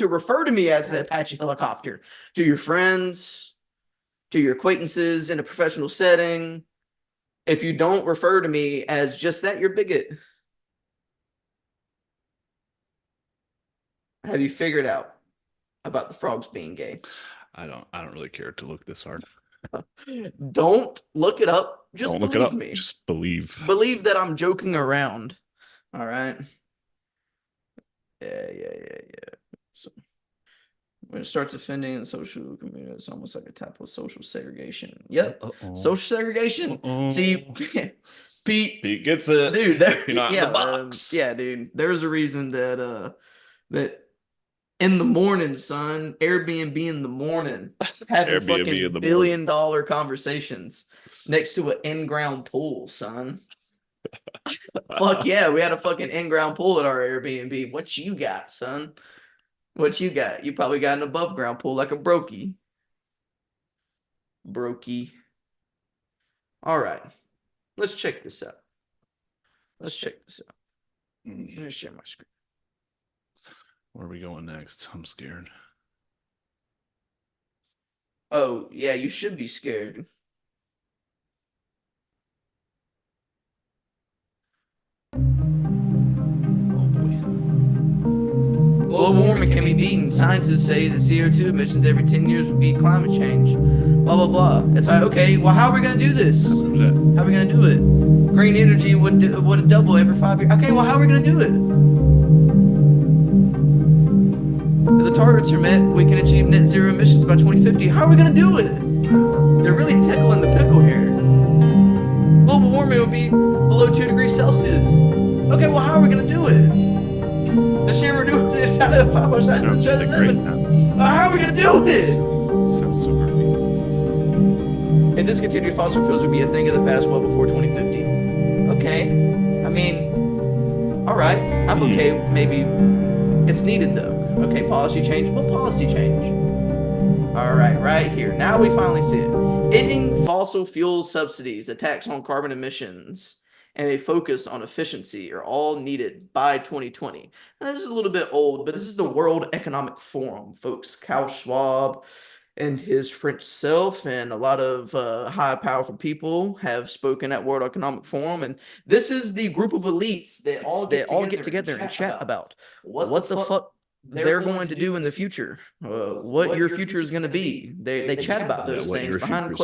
refer to me as the Apache helicopter to your friends, to your acquaintances in a professional setting. If you don't refer to me as just that, you're a bigot. Have you figured out about the frogs being gay? I don't really care to look this hard. Don't look it up. Just don't look it up. Me. Just believe. Believe that I'm joking around. All right. Yeah. So, When it starts offending the social community, it's almost like a type of social segregation. Yep. Uh-oh. Social segregation. See, Pete gets it. dude, there, You're not in yeah, the box. yeah, dude. There's a reason that that in the morning, son, Airbnb in the morning, having Airbnb fucking in the billion-dollar conversations next to an in-ground pool, son. Fuck yeah, we had a fucking in-ground pool at our Airbnb. What you got, son? What you got? You probably got an above-ground pool like a brokey. Brokey. All right, let's check this out. Let's check this out. Let me share my screen. Where are we going next? I'm scared. Oh, yeah, you should be scared. Oh boy. Global warming can be beaten. Scientists say that CO2 emissions every 10 years would beat climate change. Blah, blah, blah. It's like, okay, well, how are we going to do this? How are we going to do it? Green energy would double every 5 years. Okay, well, how are we going to do it? If the targets are met, we can achieve net zero emissions by 2050. How are we going to do it? They're really tickling the pickle here. Global warming will be below 2 degrees Celsius. Okay, well, how are we going to do it? The share renewable is out of 5 more Sounds like a great time. How are we going to do it? Sounds so great. And discontinued fossil fuels would be a thing of the past well before 2050. Okay. I mean, all right. I'm okay. Maybe it's needed, though. Okay, policy change. What policy change? All right, right here. Now we finally see it. Ending fossil fuel subsidies, a tax on carbon emissions, and a focus on efficiency are all needed by 2020. Now, this is a little bit old, but this is the World Economic Forum, folks. Klaus Schwab and his French self and a lot of high powerful people have spoken at World Economic Forum, and this is the group of elites that all get together and chat about what the fuck they're going to do in the future, what your future is going to be. They chat about those things behind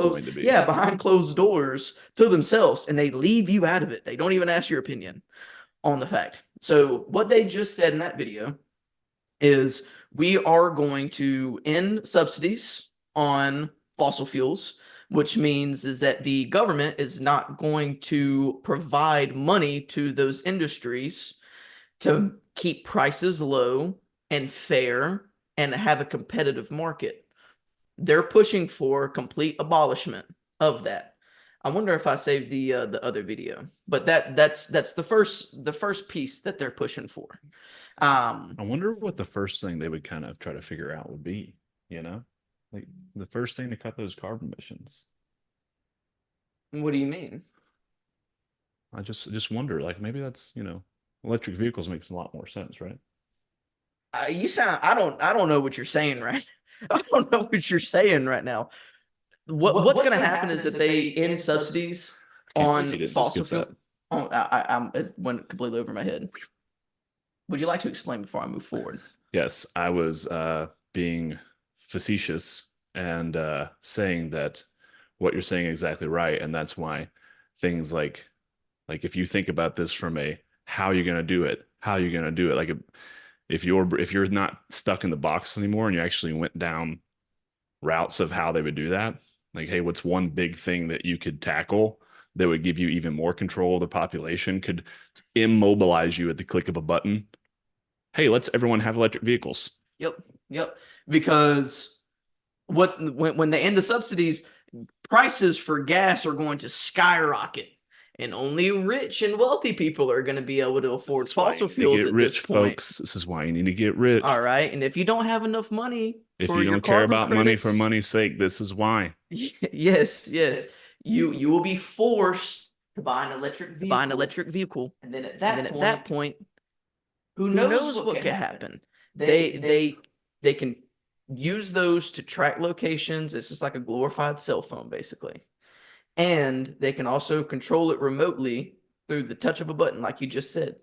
closed doors to themselves, and they leave you out of it. They don't even ask your opinion on the fact. So what they just said in that video is we are going to end subsidies on fossil fuels, which means is that the government is not going to provide money to those industries to keep prices low and fair and have a competitive market. They're pushing for complete abolishment of that. I wonder if I saved the other video, but that's the first piece that they're pushing for. I wonder what the first thing they would kind of try to figure out would be, you know, like the first thing to cut those carbon emissions. What do you mean? I just wonder, like maybe that's, you know, electric vehicles makes a lot more sense, right? You sound, I don't know what you're saying right. I don't know what you're saying right now. What's going to happen is that they end subsidies on fossil fuel. Oh, it went completely over my head. Would you like to explain before I move forward? Yes, I was being facetious and saying that what you're saying is exactly right, and that's why things like if you think about this from a how you're gonna do it, like if you're not stuck in the box anymore and you actually went down routes of how they would do that, like, hey, what's one big thing that you could tackle that would give you even more control of the population, could immobilize you at the click of a button? Hey, let's everyone have electric vehicles. Yep. Because when they end the subsidies, prices for gas are going to skyrocket, and only rich and wealthy people are going to be able to afford fossil fuels at this point. Folks, this is why you need to get rich. All right, and if you don't have enough money, if you don't care about money for money's sake, this is why. Yes, you will be forced to buy an electric vehicle, and then at that point, who knows what could happen? They can use those to track locations. It's just like a glorified cell phone, basically. And they can also control it remotely through the touch of a button, like you just said.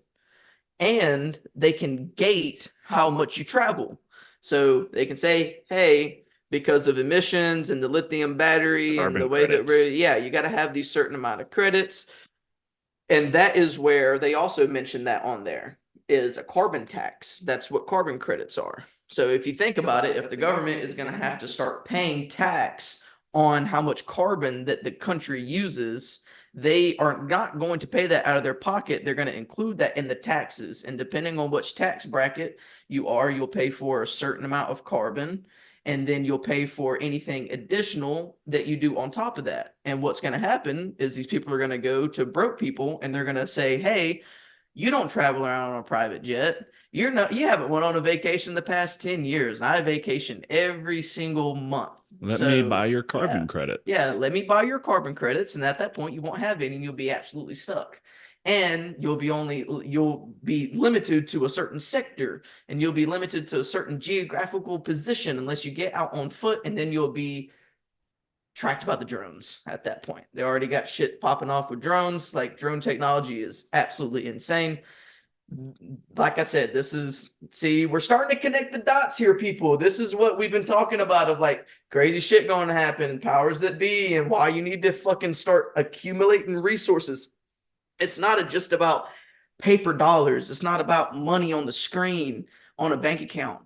And they can gate how much you travel. So they can say, hey, because of emissions and the lithium battery and the way that, you got to have these certain amount of credits. And that is where they also mentioned that on there is a carbon tax. That's what carbon credits are. So if you think about it, if the government is going to have to start paying tax on how much carbon that the country uses, they are not going to pay that out of their pocket. They're going to include that in the taxes. And depending on which tax bracket you are, you'll pay for a certain amount of carbon. And then you'll pay for anything additional that you do on top of that. And what's going to happen is these people are going to go to broke people and they're going to say, hey, you don't travel around on a private jet. You haven't went on a vacation the past 10 years. I vacation every single month. Let me buy your carbon credits. Yeah, let me buy your carbon credits. And at that point, you won't have any and you'll be absolutely stuck. And you'll be limited to a certain sector, and you'll be limited to a certain geographical position unless you get out on foot, and then you'll be tracked by the drones at that point. They already got shit popping off with drones. Like, drone technology is absolutely insane. Like I said, we're starting to connect the dots here, people. This is what we've been talking about, of like crazy shit going to happen, powers that be, and why you need to fucking start accumulating resources. It's not just about paper dollars. It's not about money on the screen on a bank account.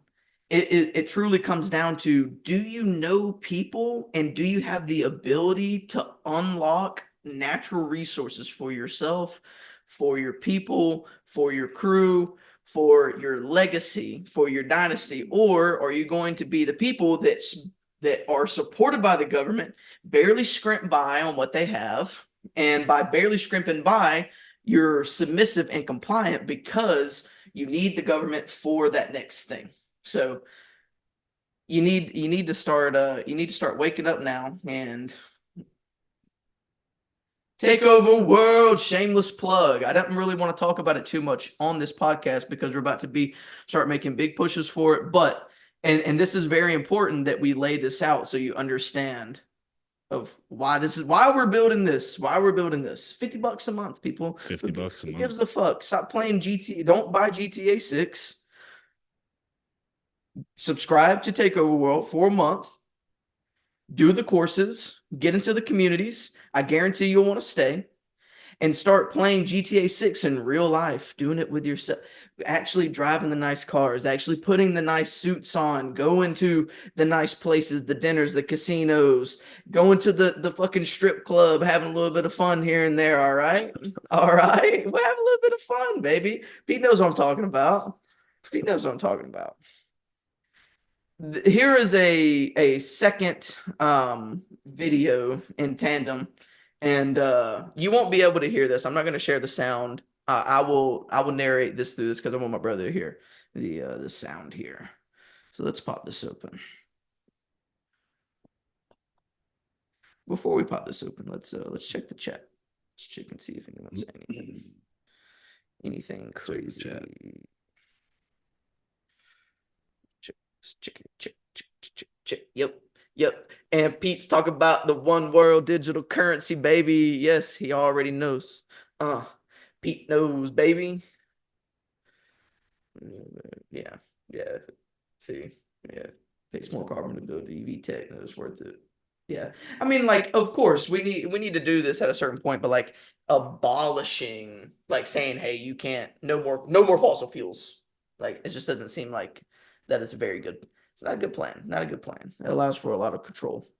It truly comes down to, do you know people and do you have the ability to unlock natural resources for yourself, for your people, for your crew, for your legacy, for your dynasty? Or are you going to be the people that are supported by the government, barely scrimp by on what they have? And by barely scrimping by, you're submissive and compliant because you need the government for that next thing. So you need to start waking up now and take over world. Shameless plug. I don't really want to talk about it too much on this podcast because we're about to start making big pushes for it. But and this is very important that we lay this out so you understand of why we're building this. $50 a month, people. $50 a month. Who gives a fuck? Stop playing GTA. Don't buy GTA 6. Subscribe to Takeover World for a month. Do the courses. Get into the communities. I guarantee you'll want to stay. And start playing GTA 6 in real life. Doing it with yourself. Actually driving the nice cars. Actually putting the nice suits on. Going to the nice places, the dinners, the casinos. Going to the fucking strip club. Having a little bit of fun here and there, all right? All right? We'll have a little bit of fun, baby. Pete knows what I'm talking about. Here is a second video in tandem. And you won't be able to hear this. I'm not going to share the sound. I will narrate this through this because I want my brother to hear the sound here. So let's pop this open. Before we pop this open, let's check the chat. Let's check and see if anyone's saying anything crazy. Check. Yep. And Pete's talking about the one world digital currency, baby. Yes, he already knows. Pete knows, baby. Yeah. See, yeah. Takes more carbon to build EV tech. It's worth it. Yeah. I mean, like, of course, we need to do this at a certain point, but like abolishing, like saying, hey, you can't, no more fossil fuels. Like, it just doesn't seem like that is very good. It's not a good plan. It allows for a lot of control.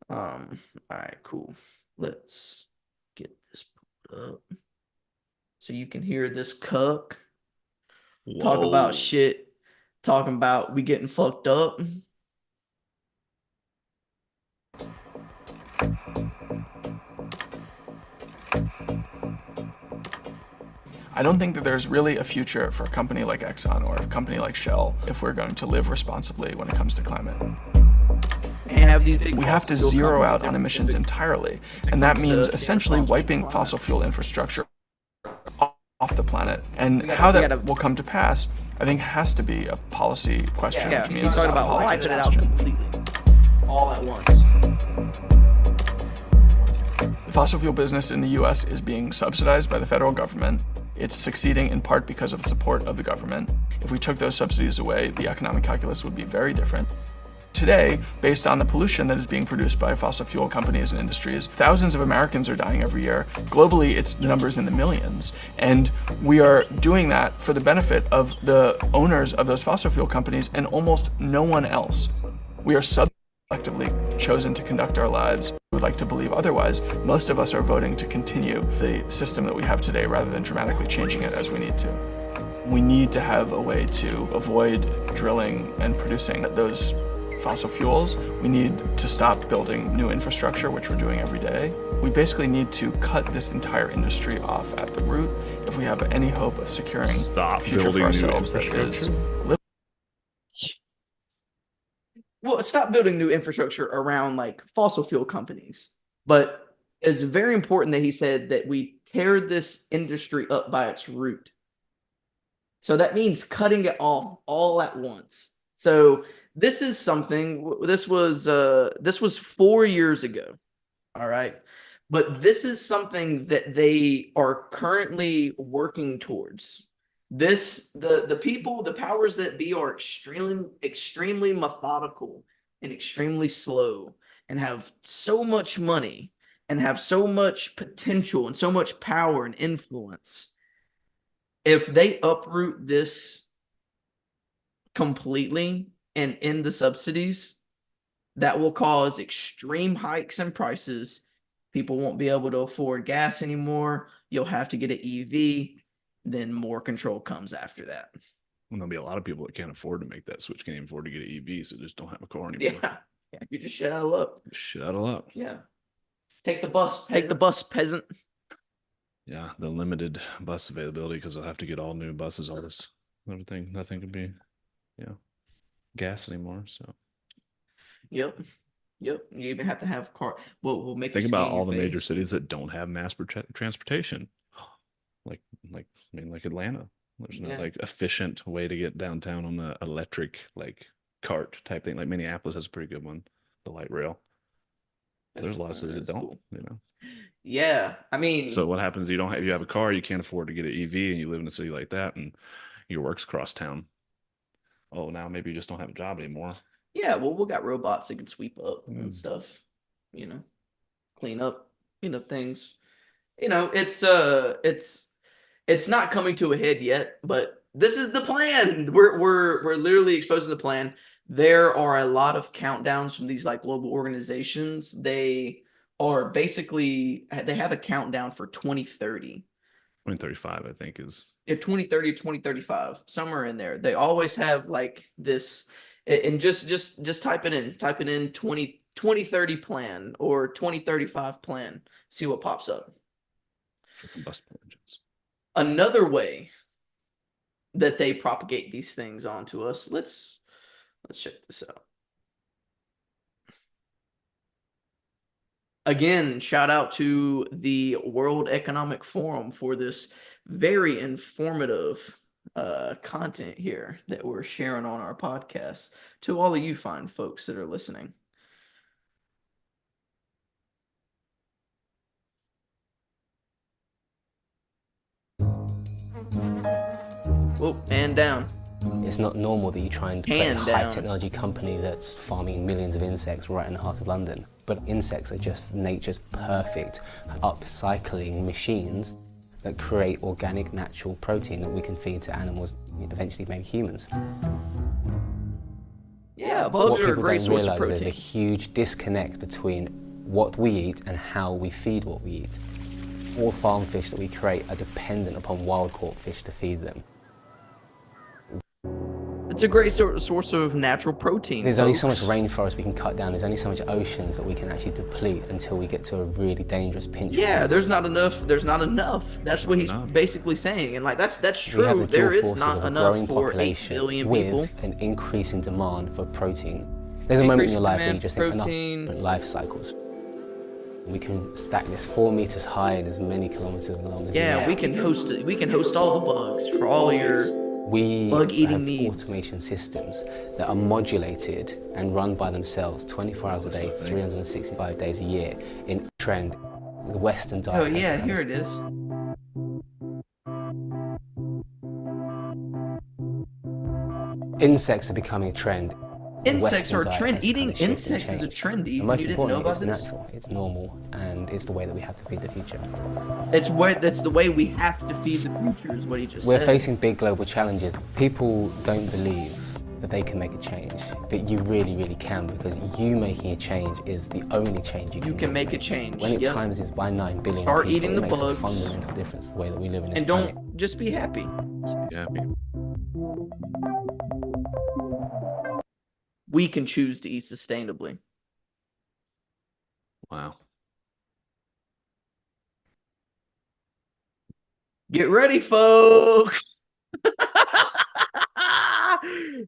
All right, cool. Let's get this pulled up so you can hear this cuck talk about shit, talking about we getting fucked up. I don't think that there's really a future for a company like Exxon or a company like Shell if we're going to live responsibly when it comes to climate. We have to zero out on emissions entirely, and that means essentially wiping fossil fuel infrastructure off the planet. And how that will come to pass, I think, has to be a policy question. Yeah, which means talking about wiping it out completely, all at once. The fossil fuel business in the US is being subsidized by the federal government. It's succeeding in part because of the support of the government. If we took those subsidies away, the economic calculus would be very different. today, based on the pollution that is being produced by fossil fuel companies and industries, thousands of Americans are dying every year. Globally, it's the numbers in the millions. And we are doing that for the benefit of the owners of those fossil fuel companies and almost no one else. We are selectively chosen to conduct our lives. We would like to believe otherwise. Most of us are voting to continue the system that we have today rather than dramatically changing it as we need to. We need to have a way to avoid drilling and producing those fossil fuels. We need to stop building new infrastructure, which we're doing every day. We basically need to cut this entire industry off at the root if we have any hope of securing a future for ourselves that is livable. Well, stop building new infrastructure around like fossil fuel companies. But it's very important that he said that we tear this industry up by its root. So that means cutting it off all at once. So this is something, this was 4 years ago. All right. But this is something that they are currently working towards. The people, the powers that be are extremely methodical and extremely slow and have so much money and have so much potential and so much power and influence. If they uproot this completely and end the subsidies, that will cause extreme hikes in prices. People won't be able to afford gas anymore. You'll have to get an EV. Then more control comes after that. Well, there'll be a lot of people that can't afford to make that switch, can't even afford to get an EV, so just don't have a car anymore. Yeah, you just shut out up. Shuttle up. Yeah. Take the bus. Take the bus, peasant. Yeah, the limited bus availability because they'll have to get all new buses, all this everything. Nothing could be, gas anymore. So. Yep. You even have to have car. We'll make. Think about all the major cities that don't have mass transportation, like Atlanta. There's no like efficient way to get downtown on the electric like cart type thing. Like Minneapolis has a pretty good one, the light rail. There's a lot of cities that don't, Yeah, I mean. So what happens? You have a car, you can't afford to get an EV, and you live in a city like that, and your work's cross town. Oh, now maybe you just don't have a job anymore. Yeah, well, we got robots that can sweep up and stuff, clean up things. It's not coming to a head yet, but this is the plan. We're literally exposing the plan. There are a lot of countdowns from these like global organizations. They are basically, they have a countdown for 2030. 2035, I think is. Yeah, 2030, 2035, somewhere in there. They always have like this, and just type it in 2030 plan or 2035 plan. See what pops up. For combustible engines. Another way that they propagate these things onto us. Let's check this out. Again, shout out to the World Economic Forum for this very informative content here that we're sharing on our podcast to all of you fine folks that are listening. Whoa, and down. It's not normal that you try and create a high technology company that's farming millions of insects right in the heart of London. But insects are just nature's perfect upcycling machines that create organic, natural protein that we can feed to animals, eventually maybe humans. Yeah, bugs are a great source of protein. There's a huge disconnect between what we eat and how we feed what we eat. All farm fish that we create are dependent upon wild-caught fish to feed them. It's a great source of natural protein. There's only so much rainforest we can cut down. There's only so much oceans that we can actually deplete until we get to a really dangerous pinch point. Yeah, there's not enough. That's what he's basically saying, and like that's true. There is not enough for 8 billion people. With an increase in demand for protein. There's a moment in your life where you just think enough different life cycles. We can stack this 4 meters high and as many kilometers long as you we can host it. We can host all the bugs for all your bug-eating needs. Automation systems that are modulated and run by themselves 24 hours a day, 365 days a year in trend. The Western diet. Oh yeah, here it is. Insects are becoming a trend. Insects Western are a diet trend. has to kind Eating of shift and insects is a change. trend. You And most didn't know importantly, about it's this? natural, it's normal, and it's the way that we have to feed the future. That's the way we have to feed the future, is what he just We're said. facing big global challenges. People don't believe that they can make a change, but you really, really can, because you making a change is the only change you can make a change. When it times is by 9 billion Start people, eating it the makes bugs. a fundamental difference the way that we live in this And planet. don't just be happy. Be happy. We can choose to eat sustainably. Wow. Get ready, folks.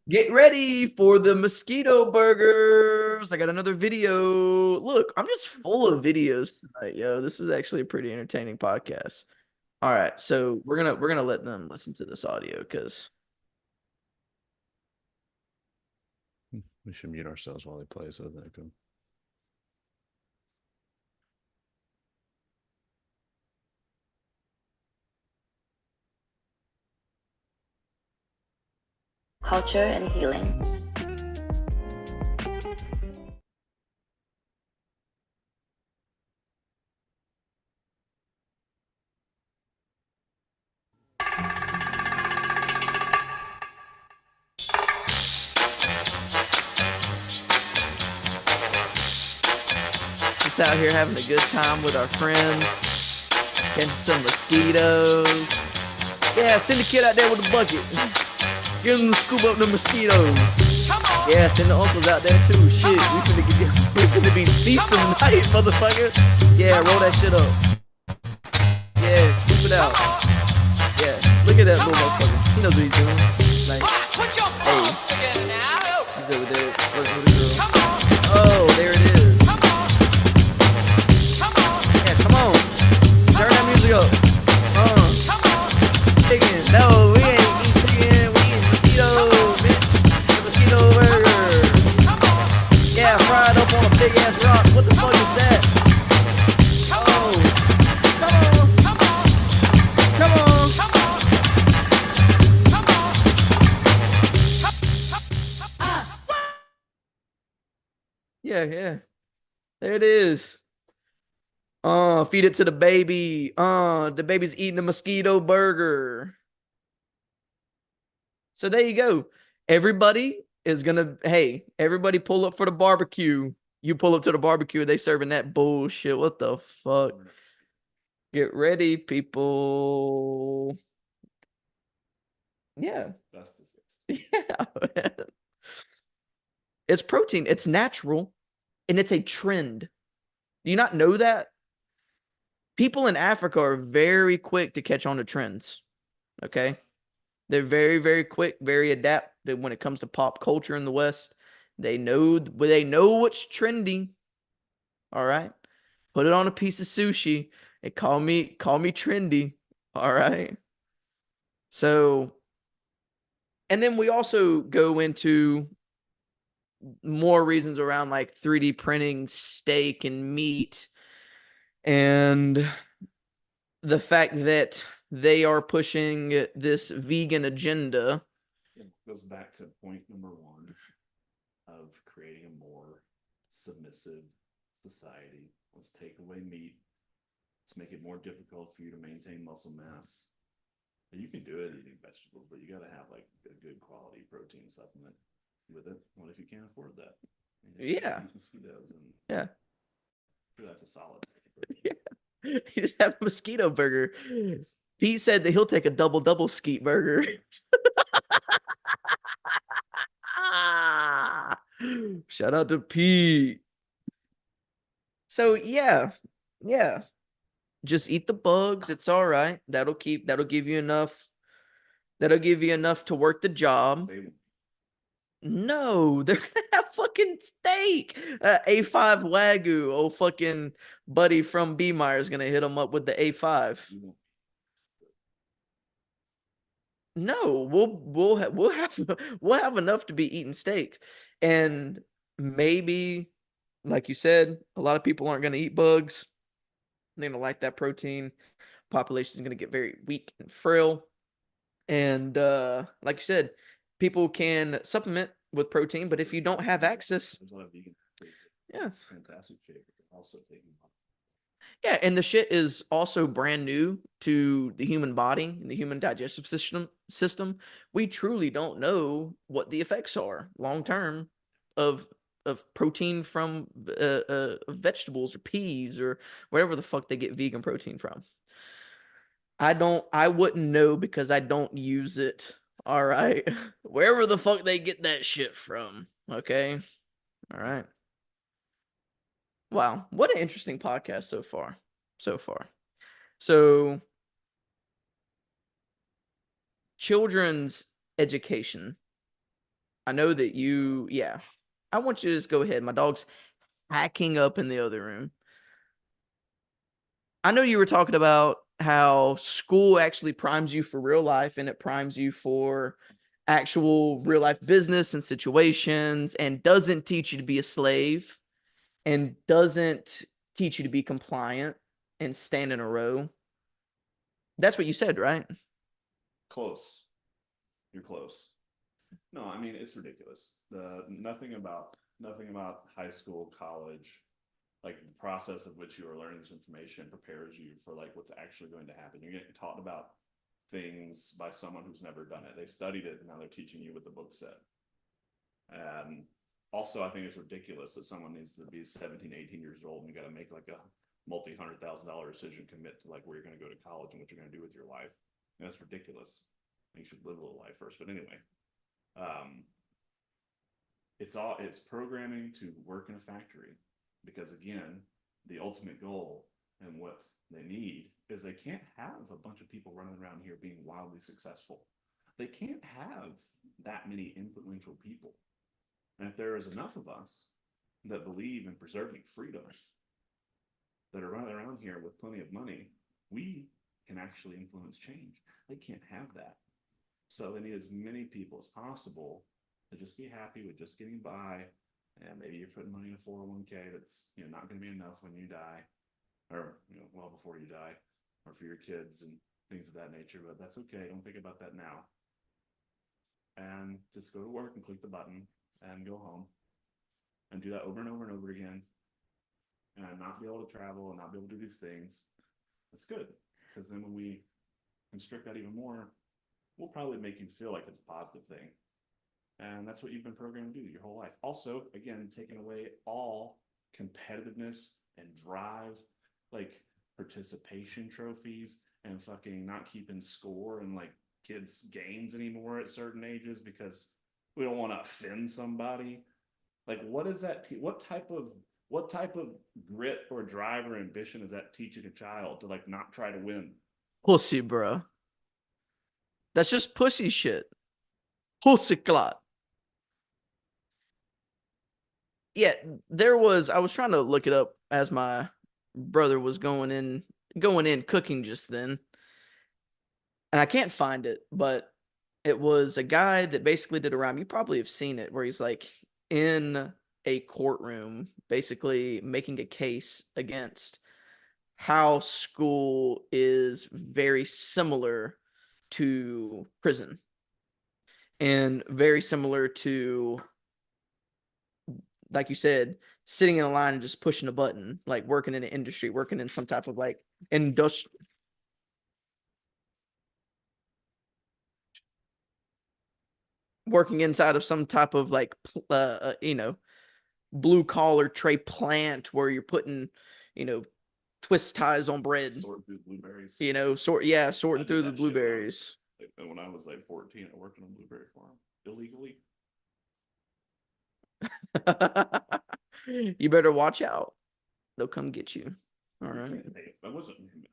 Get ready for the mosquito burgers. I got another video. Look, I'm just full of videos tonight, yo. This is actually a pretty entertaining podcast. All right, so we're gonna let them listen to this audio because We should mute ourselves while they play so that can. Culture and healing. just out here having a good time with our friends, catching some mosquitoes. Yeah, send the kid out there with a bucket. Get him to scoop up the mosquitoes. Yeah, send the uncles out there too. Shit, we finna be feasting tonight, motherfucker. Yeah, roll that shit up. Yeah, scoop it out. Yeah, look at that little motherfucker. He knows what he's doing. Like, hey, he's over there working with a girl. Oh, there it is. Yeah, come on. Turn that music up. Chicken. No, we ain't eating chicken. We eating mosquito, bitch. The mosquito burger. Yeah, fried up on a big ass rock. What the fuck is that? Oh, come on. Come on. Yeah. There it is. Feed it to the baby. The baby's eating a mosquito burger. So there you go. Everybody is gonna, hey, everybody pull up for the barbecue. You pull up to the barbecue, they serving that bullshit. What the fuck? Get ready, people. Yeah. That's disgusting. Yeah, man. It's protein. It's natural. And it's a trend. Do you not know that? People in Africa are very quick to catch on to trends. Okay? They're very, very quick, very adaptive when it comes to pop culture in the West. They know what's trending. All right? Put it on a piece of sushi and call me trendy. All right? So, and then we also go into more reasons around like 3D printing steak and meat and the fact that they are pushing this vegan agenda. It goes back to point number one of creating a more submissive society. Let's take away meat. Let's make it more difficult for you to maintain muscle mass. And you can do it eating vegetables, but you got to have like a good quality protein supplement with it. What if you can't afford that? Yeah. Mosquitoes and Yeah. sure, that's a solid. Yeah. You just have a mosquito burger. Pete said that he'll take a double skeet burger. Shout out to Pete. So yeah. Just eat the bugs. It's all right. That'll give you enough. That'll give you enough to work the job. No, they're gonna have fucking steak. A5 Wagyu. Old fucking buddy from B Meyer's gonna hit him up with the A5. No, we'll have enough to be eating steaks, and maybe, like you said, a lot of people aren't gonna eat bugs. They're gonna like that protein. Population is gonna get very weak and frail, and like you said, people can supplement with protein, but if you don't have access, There's a lot of vegan athletes in yeah, fantastic shape, but they're also taking yeah, and the shit is also brand new to the human body and the human digestive system. We truly don't know what the effects are long term of protein from vegetables or peas or wherever the fuck they get vegan protein from. I wouldn't know because I don't use it. All right. Wherever the fuck they get that shit from. Okay. All right. Wow. What an interesting podcast so far. So far. So, children's education. I know that yeah. I want you to just go ahead. My dog's hacking up in the other room. I know you were talking about how school actually primes you for real life and it primes you for actual real life business and situations and doesn't teach you to be a slave and doesn't teach you to be compliant and stand in a row. That's what you said, right? close. You're close. No, I mean it's ridiculous. Nothing about high school, college, like the process of which you are learning this information prepares you for like what's actually going to happen. You're getting taught about things by someone who's never done it. They studied it and now they're teaching you what the book said. And also I think it's ridiculous that someone needs to be 17, 18 years old and you got to make like a multi-$100,000 decision, commit to like where you're going to go to college and what you're going to do with your life. And that's ridiculous. You should live a little life first. But anyway, it's programming to work in a factory because again, the ultimate goal and what they need is they can't have a bunch of people running around here being wildly successful. They can't have that many influential people. And if there is enough of us that believe in preserving freedom that are running around here with plenty of money, we can actually influence change. They can't have that. So they need as many people as possible to just be happy with just getting by. And maybe you're putting money in a 401k that's not going to be enough when you die, or well before you die, or for your kids and things of that nature. But that's okay. Don't think about that now. And just go to work and click the button and go home, and do that over and over and over again, and not be able to travel and not be able to do these things. That's good, because then when we constrict that even more, we'll probably make you feel like it's a positive thing. And that's what you've been programmed to do your whole life. Also, again, taking away all competitiveness and drive, like participation trophies and fucking not keeping score and like kids' games anymore at certain ages because we don't want to offend somebody. Like, what is that? What type of grit or drive or ambition is that teaching a child to like not try to win? Pussy, bro. That's just pussy shit. Pussy clot. Yeah, I was trying to look it up as my brother was going in cooking just then. And I can't find it, but it was a guy that basically did a rhyme. You probably have seen it where he's like in a courtroom, basically making a case against how school is very similar to prison and very similar to, like you said, sitting in a line and just pushing a button, like working in an industry, working in some type of like working inside of some type of like blue collar trade plant where you're putting twist ties on bread, Sort through blueberries. Sorting through the blueberries. When I was like 14, I worked on a blueberry farm illegally. You better watch out. They'll come get you. All right.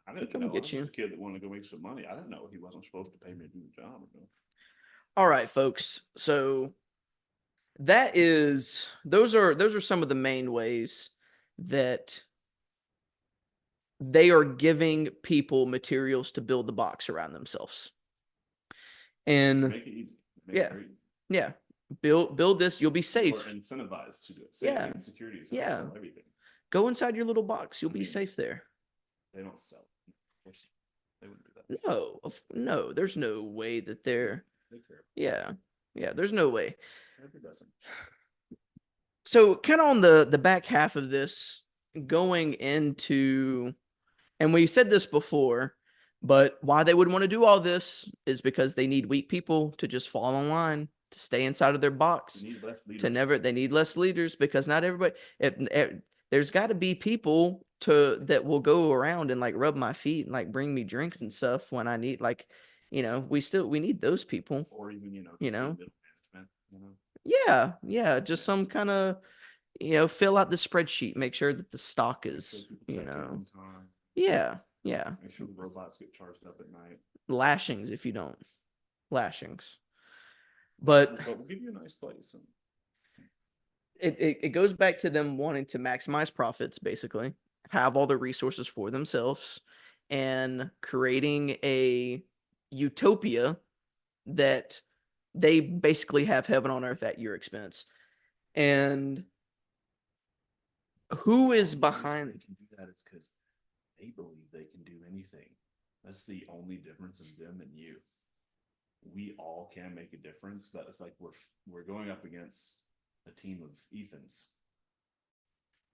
I didn't come know. get I was you. just a kid that wanted to go make some money. I didn't know he wasn't supposed to pay me to do the job. All right, folks. So those are some of the main ways that they are giving people materials to build the box around themselves. And make it easy. Make it very easy. Yeah. Build this, you'll be safe. Or incentivized to do it. Safety and security is how sell everything. Go inside your little box. You'll be safe there. They don't sell. They wouldn't do that. No, there's no way that they're. They care. Yeah, there's no way. Every dozen. So kind of on the back half of this, going into, and we said this before, but why they would want to do all this is because they need weak people to just fall in line, to stay inside of their box, They need less leaders. to never. They need less leaders because not everybody. There's got to be people that will go around and like rub my feet and like bring me drinks and stuff when I need, like, we need those people. Or even you know. middle management, Yeah, just some kind of, fill out the spreadsheet, make sure that the stock is, yeah. Make sure the robots get charged up at night. Lashings if you don't. Lashings. But we'll give you a nice place. It goes back to them wanting to maximize profits, basically, have all the resources for themselves, and creating a utopia that they basically have heaven on earth at your expense. And who is behind? They can do that is because they believe they can do anything. That's the only difference in them and you. We all can make a difference, but it's like we're going up against a team of Ethans.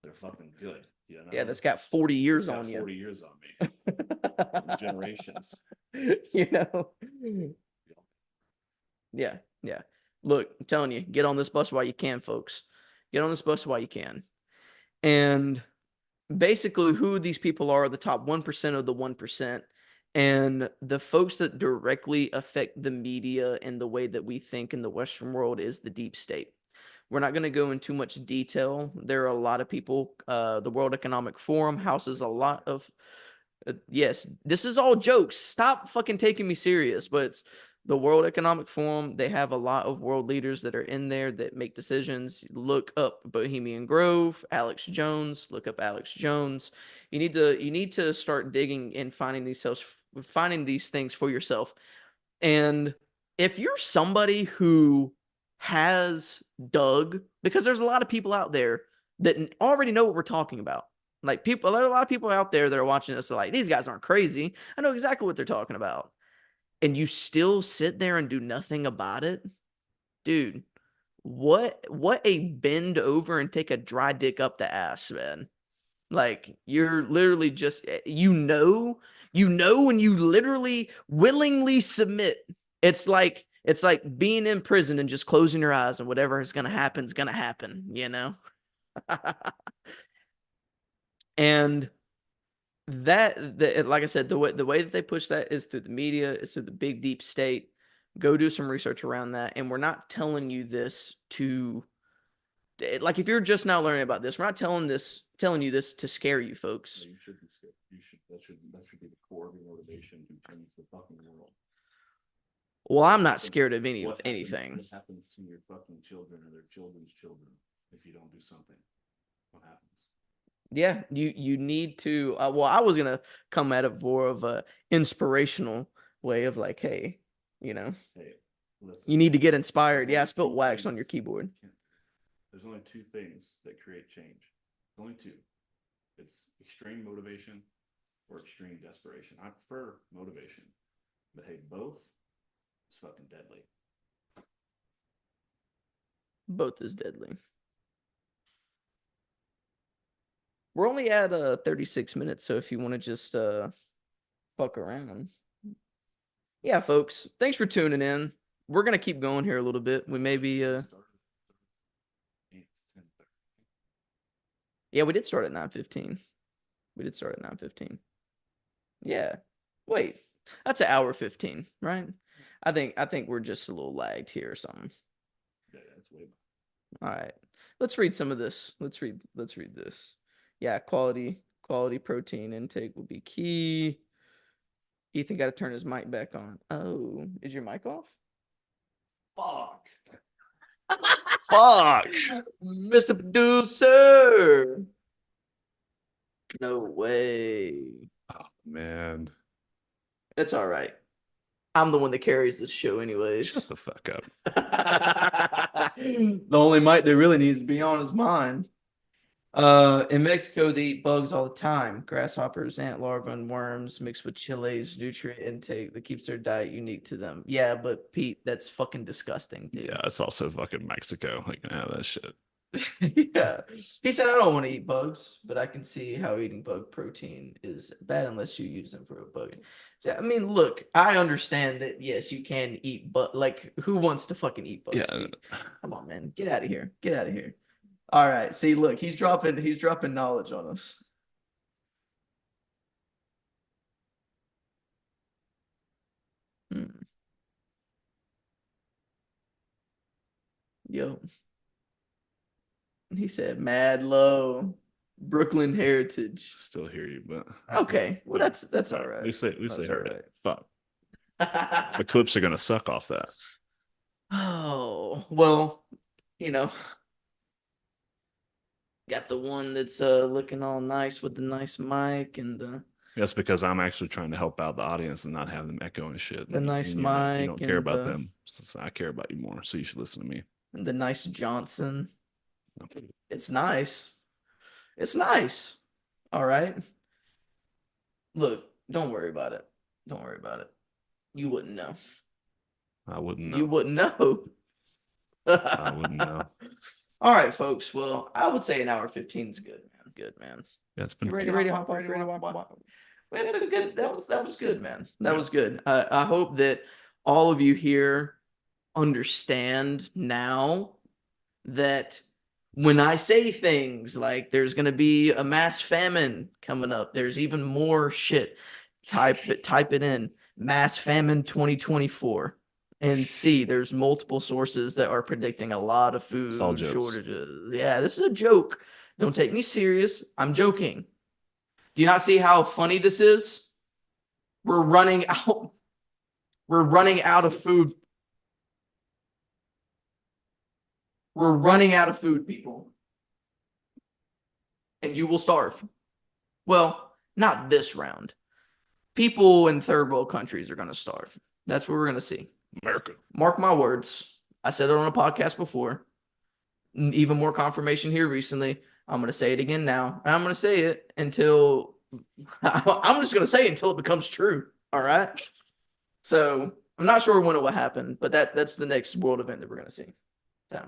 They're fucking good. Yeah, that's got 40 years on 40 you. 40 years on me. Generations. Yeah. Look, I'm telling you, get on this bus while you can, folks. Get on this bus while you can. And basically who these people are the top 1% of the 1%. And the folks that directly affect the media and the way that we think in the Western world is the deep state. We're not going to go into too much detail. There are a lot of people. The World Economic Forum houses a lot of. Yes, this is all jokes. Stop fucking taking me serious. But it's the World Economic Forum. They have a lot of world leaders that are in there that make decisions. Look up Bohemian Grove, Alex Jones. Look up Alex Jones. You need to start digging and finding these things for yourself. And if you're somebody who has dug, because there's a lot of people out there that already know what we're talking about. Like a lot of people out there that are watching this are like, these guys aren't crazy. I know exactly what they're talking about. And you still sit there and do nothing about it. Dude, what a bend over and take a dry dick up the ass, man. Like, you're literally just, when you literally willingly submit. It's like being in prison and just closing your eyes and whatever is going to happen is going to happen, And that, like I said, the way that they push that is through the media, is through the big deep state. Go do some research around that. And we're not telling you this to, like, if you're just now learning about this, we're not telling you this to scare you, folks. You should be scared. That should be the core of your motivation to change the fucking world. Well, I'm not scared of anything. What happens to your fucking children or their children's children if you don't do something? What happens? Yeah, you need to. Well, I was gonna come at it more of a inspirational way of like, hey, Hey, listen, you need to get inspired. Yeah, I spilled wax on your keyboard. There's only two things that create change. Only two. It's extreme motivation or extreme desperation. I prefer motivation, but hey, both is fucking deadly. Both is deadly. We're only at 36 minutes, so if you want to just fuck around. Yeah, folks, thanks for tuning in. We're gonna keep going here a little bit. We may be yeah, we did start at 9:15. Yeah. Wait, that's an hour 15, right? I think we're just a little lagged here or something. Yeah, that's way All right. Let's read some of this. Let's read this. Yeah, quality protein intake will be key. Ethan got to turn his mic back on. Oh, is your mic off? Fuck. Fuck. Mr. Producer. No way. Oh, man. It's all right. I'm the one that carries this show anyways. Shut the fuck up. The only mic that really needs to be on is mine. In Mexico, they eat bugs all the time. Grasshoppers, ant larvae, and worms mixed with chiles, nutrient intake that keeps their diet unique to them. Yeah, but Pete, that's fucking disgusting, dude. Yeah, it's also fucking Mexico. Like, that shit. Yeah. He said, I don't want to eat bugs, but I can see how eating bug protein is bad unless you use them for a bug. Yeah, I mean, look, I understand that, yes, you can eat, but like, who wants to fucking eat bugs? Yeah. Come on, man. Get out of here. Get out of here. All right. See, look, he's dropping knowledge on us. Yo. He said mad low. Brooklyn heritage. Still hear you, but okay. Well, that's all right. At least they heard right. it. Fuck. The clips are gonna suck off that. Oh, well, got the one that's looking all nice with the nice mic and the That's because I'm actually trying to help out the audience and not have them echo and shit. The nice you mic don't care and about them. So I care about you more, so you should listen to me. And the nice Johnson. It's nice. It's nice. All right. Look, don't worry about it. Don't worry about it. You wouldn't know. I wouldn't know. You wouldn't know. I wouldn't know. All right, folks. Well, I would say an hour 15 is good, man. Good, man. Yeah, it's been You ready to hop off? It's a good. That was good, man. That was good. I hope that all of you here understand now that when I say things like there's going to be a mass famine coming up, there's even more shit. Type it in. Mass famine 2024. And see, there's multiple sources that are predicting a lot of food shortages. Yeah, this is a joke. Don't take me serious. I'm joking. Do you not see how funny this is? We're running out. We're running out of food. We're running out of food, people. And you will starve. Well, not this round. People in third world countries are going to starve. That's what we're going to see. America. Mark my words. I said it on a podcast before. Even more confirmation here recently. I'm going to say it again now. And I'm going to say it until I'm just going to say it until it becomes true. All right. So I'm not sure when it will happen, but that's the next world event that we're going to see. So,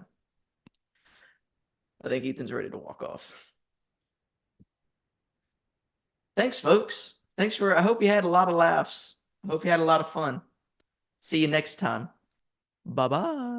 I think Ethan's ready to walk off. Thanks, folks. I hope you had a lot of laughs. I hope you had a lot of fun. See you next time. Bye-bye.